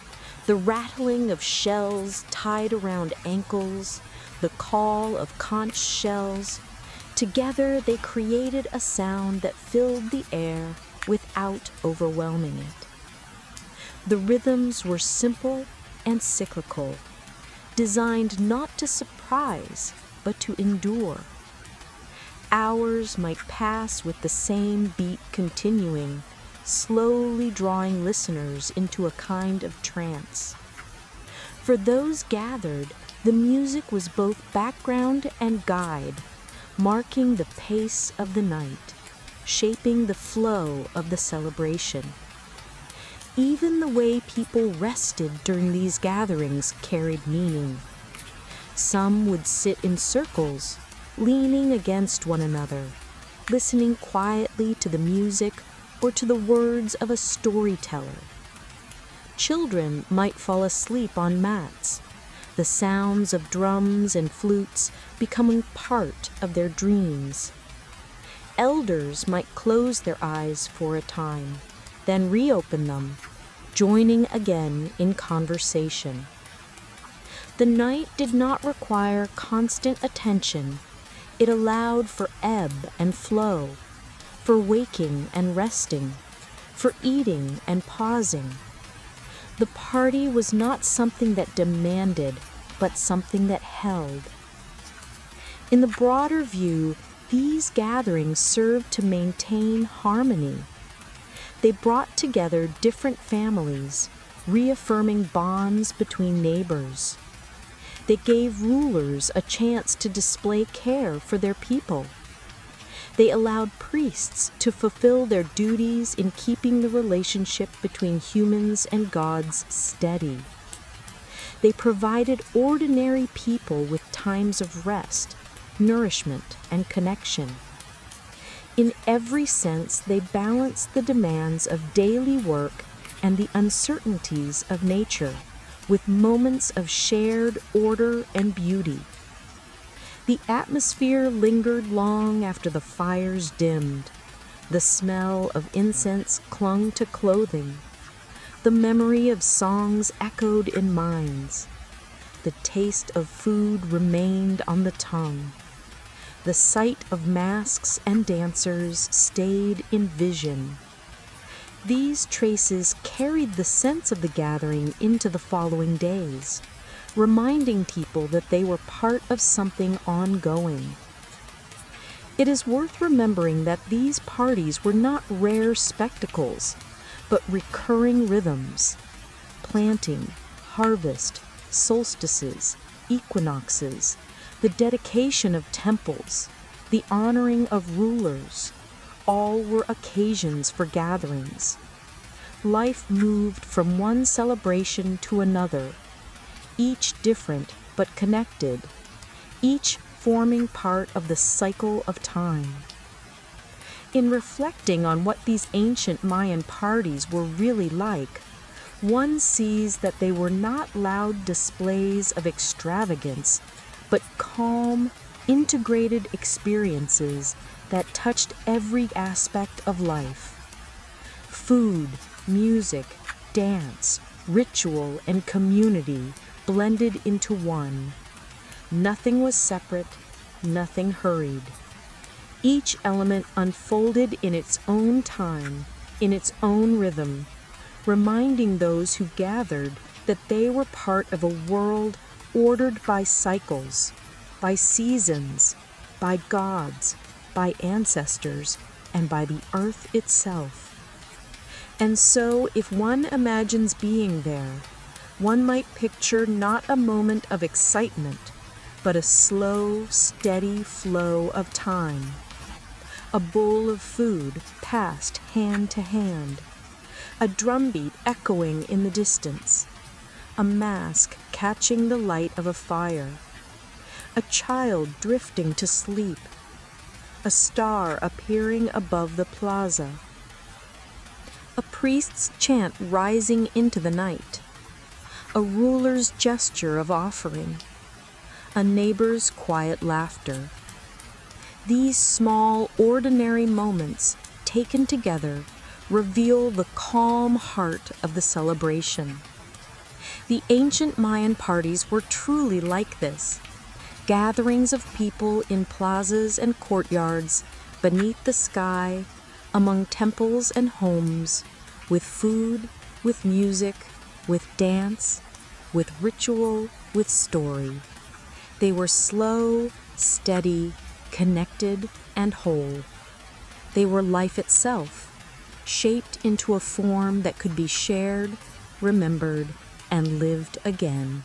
the rattling of shells tied around ankles, the call of conch shells. Together they created a sound that filled the air without overwhelming it. The rhythms were simple and cyclical, designed not to surprise, but to endure. Hours might pass with the same beat continuing, slowly drawing listeners into a kind of trance. For those gathered, the music was both background and guide, marking the pace of the night, shaping the flow of the celebration. Even the way people rested during these gatherings carried meaning. Some would sit in circles, leaning against one another, listening quietly to the music or to the words of a storyteller. Children might fall asleep on mats, the sounds of drums and flutes becoming part of their dreams. Elders might close their eyes for a time, then reopen them, joining again in conversation. The night did not require constant attention. It allowed for ebb and flow, for waking and resting, for eating and pausing. The party was not something that demanded, but something that held. In the broader view, these gatherings served to maintain harmony. They brought together different families, reaffirming bonds between neighbors. They gave rulers a chance to display care for their people. They allowed priests to fulfill their duties in keeping the relationship between humans and gods steady. They provided ordinary people with times of rest, nourishment, and connection. In every sense, they balanced the demands of daily work and the uncertainties of nature with moments of shared order and beauty. The atmosphere lingered long after the fires dimmed. The smell of incense clung to clothing. The memory of songs echoed in minds. The taste of food remained on the tongue. The sight of masks and dancers stayed in vision. These traces carried the sense of the gathering into the following days, reminding people that they were part of something ongoing. It is worth remembering that these parties were not rare spectacles, but recurring rhythms: planting, harvest, solstices, equinoxes, the dedication of temples, the honoring of rulers. All were occasions for gatherings. Life moved from one celebration to another, each different but connected, each forming part of the cycle of time. In reflecting on what these ancient Mayan parties were really like, one sees that they were not loud displays of extravagance, but calm, integrated experiences that touched every aspect of life. Food, music, dance, ritual, and community blended into one. Nothing was separate, nothing hurried. Each element unfolded in its own time, in its own rhythm, reminding those who gathered that they were part of a world ordered by cycles, by seasons, by gods, by ancestors, and by the earth itself. And so, if one imagines being there, one might picture not a moment of excitement, but a slow, steady flow of time. A bowl of food passed hand to hand, a drumbeat echoing in the distance, a mask catching the light of a fire, a child drifting to sleep, a star appearing above the plaza, a priest's chant rising into the night, a ruler's gesture of offering, a neighbor's quiet laughter. These small, ordinary moments, taken together, reveal the calm heart of the celebration. The ancient Mayan parties were truly like this, gatherings of people in plazas and courtyards, beneath the sky, among temples and homes, with food, with music, with dance, with ritual, with story. They were slow, steady, connected, and whole. They were life itself, shaped into a form that could be shared, remembered, and lived again.